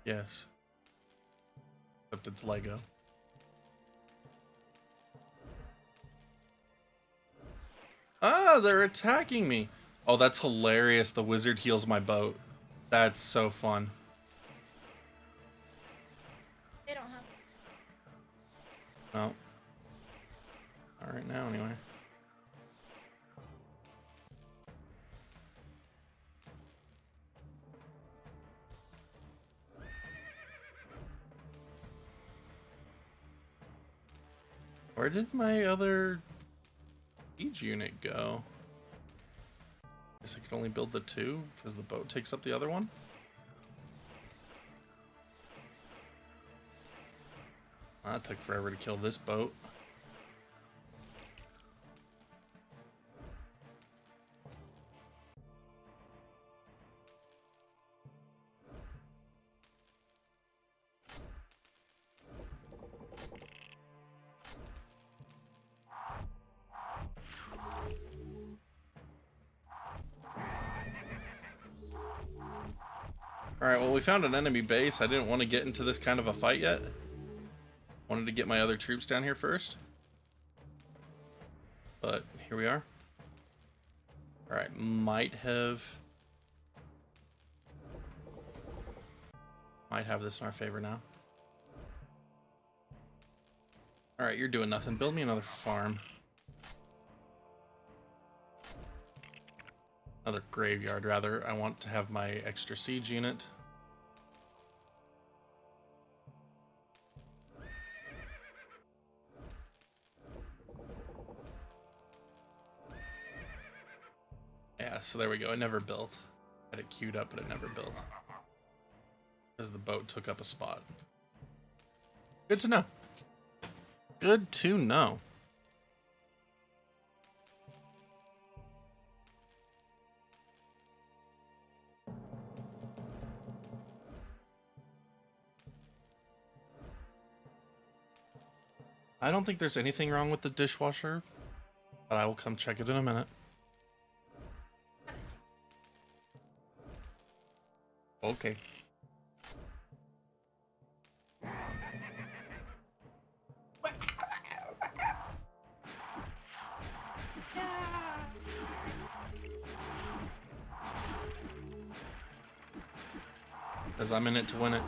Yes. Except it's Lego. Ah, they're attacking me. Oh, that's hilarious. The wizard heals my boat. That's so fun. They don't have. No. All right now, anyway. Where did my other siege unit go? Guess I could only build the 2 because the boat takes up the other one. That took forever to kill this boat. Alright, well, we found an enemy base. I didn't want to get into this kind of a fight yet. Wanted to get my other troops down here first. But here we are. Alright, might have this in our favor now. Alright, you're doing nothing. Build me another farm. Another graveyard, rather. I want to have my extra siege unit. Yeah, so there we go. It never built. I had it queued up, but it never built. Because the boat took up a spot. Good to know. Good to know. I don't think there's anything wrong with the dishwasher, but I will come check it in a minute. Okay. Because I'm in it to win it.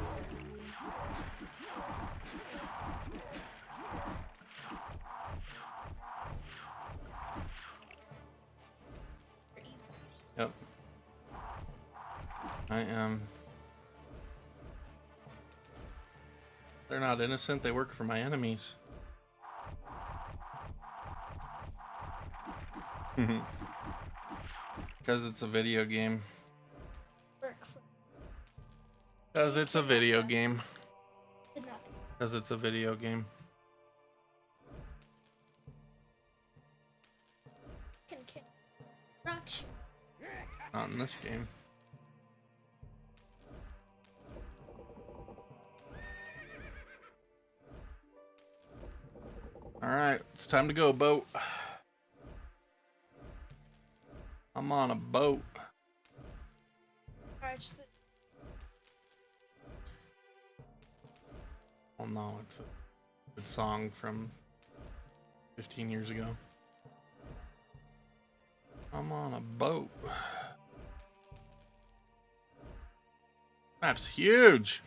Yep. I am. They're not innocent, they work for my enemies. Because it's a video game. Because it's a video game. Because it's a video game. Not in this game. Alright, it's time to go, boat. I'm on a boat. Oh no, it's a good song from 15 years ago. I'm on a boat. Map's huge.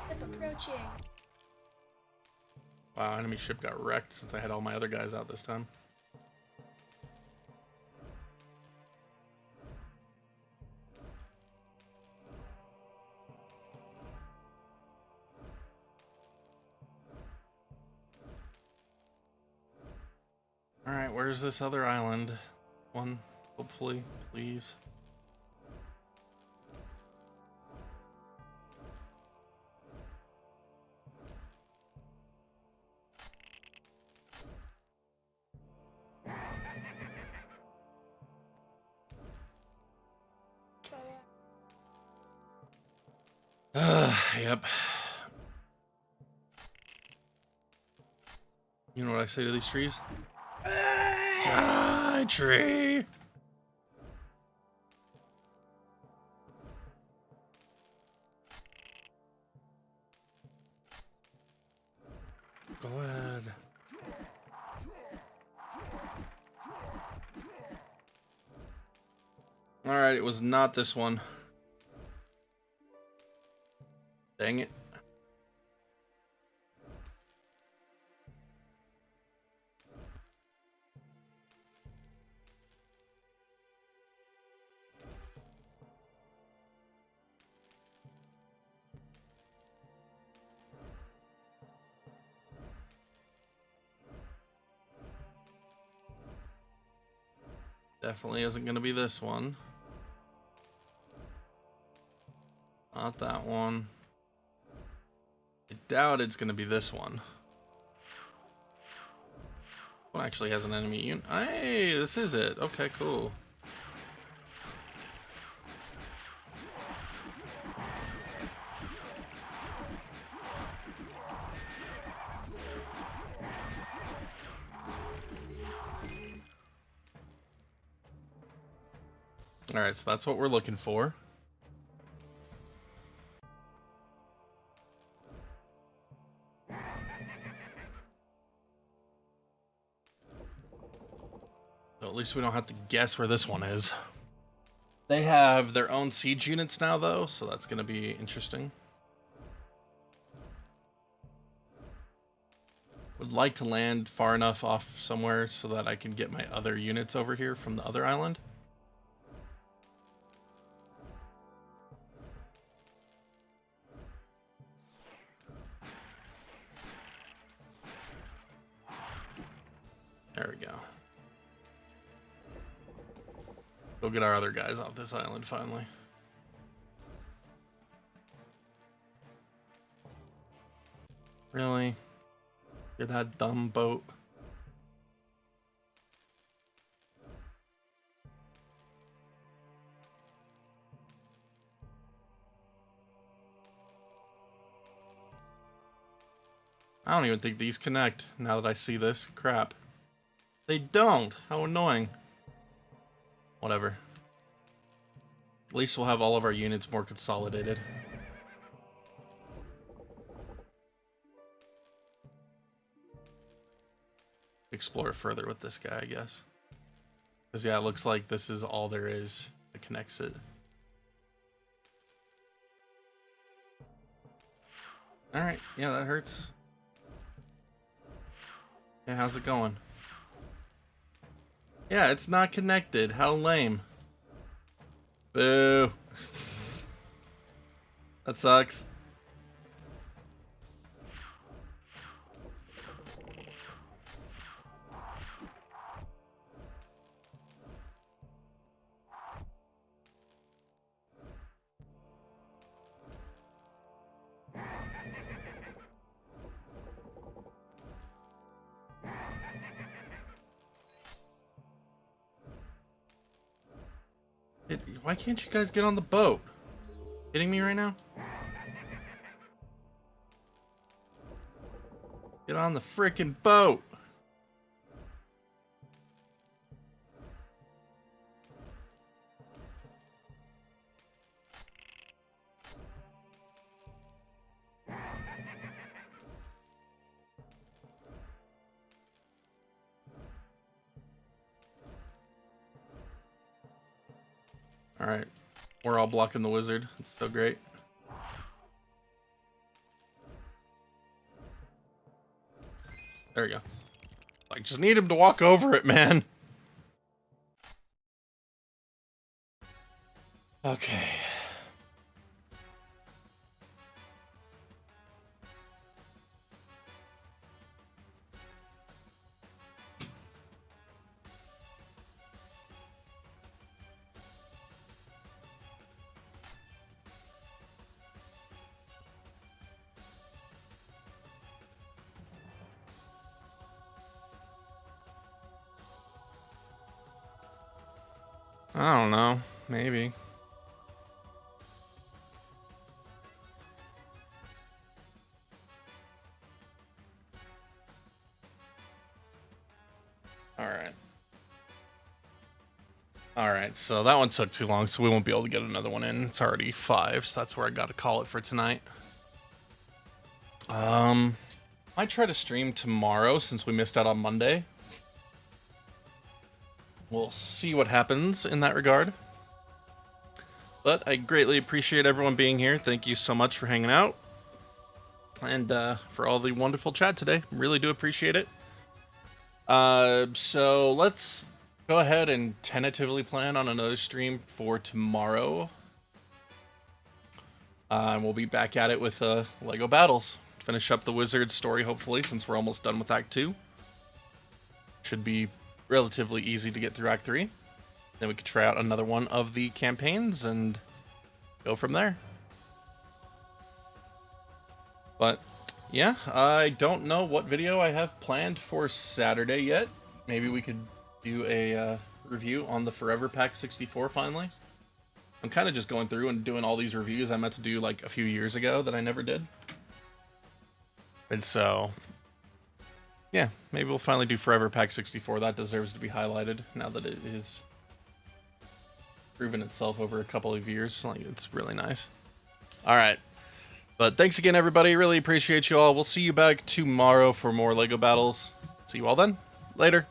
Ship approaching. Wow, enemy ship got wrecked since I had all my other guys out this time. Alright, where's this other island? One, hopefully, please. So Yep. You know what I say to these trees? Die, tree! Go ahead. Alright, it was not this one. Dang it. Definitely isn't going to be this one. Not that one. I doubt it's going to be this one. One actually has an enemy unit. Hey, this is it. Okay, cool. Alright, so that's what we're looking for. So at least we don't have to guess where this one is. They have their own siege units now, though, so that's going to be interesting. Would like to land far enough off somewhere so that I can get my other units over here from the other island. There we go. Go get our other guys off this island finally. Really? Get that dumb boat. I don't even think these connect now that I see this crap. They don't. How annoying. Whatever. At least we'll have all of our units more consolidated. Explore further with this guy, I guess. Because, yeah, it looks like this is all there is that connects it. Alright, yeah, that hurts. Yeah, how's it going? Yeah, it's not connected. How lame. Boo. That sucks. Why can't you guys get on the boat? Kidding me right now? Get on the frickin' boat. Alright. We're all blocking the wizard. It's so great. There we go. I just need him to walk over it, man. Okay. I don't know. Maybe. Alright. Alright, so that one took too long, so we won't be able to get another one in. It's already 5, so that's where I gotta call it for tonight. Might try to stream tomorrow since we missed out on Monday. We'll see what happens in that regard. But I greatly appreciate everyone being here. Thank you so much for hanging out. And for all the wonderful chat today. Really do appreciate it. So let's go ahead and tentatively plan on another stream for tomorrow. And we'll be back at it with LEGO Battles. Finish up the Wizard story, hopefully, since we're almost done with Act 2. Should be relatively easy to get through Act 3. Then we could try out another one of the campaigns and go from there. But yeah, I don't know what video I have planned for Saturday yet. Maybe we could do a review on the Forever Pack 64 finally. I'm kind of just going through and doing all these reviews I meant to do like a few years ago that I never did. And so, yeah, maybe we'll finally do Forever Pack 64. That deserves to be highlighted now that it is proven itself over a couple of years. Like, it's really nice. All right. But thanks again, everybody. Really appreciate you all. We'll see you back tomorrow for more LEGO Battles. See you all then. Later.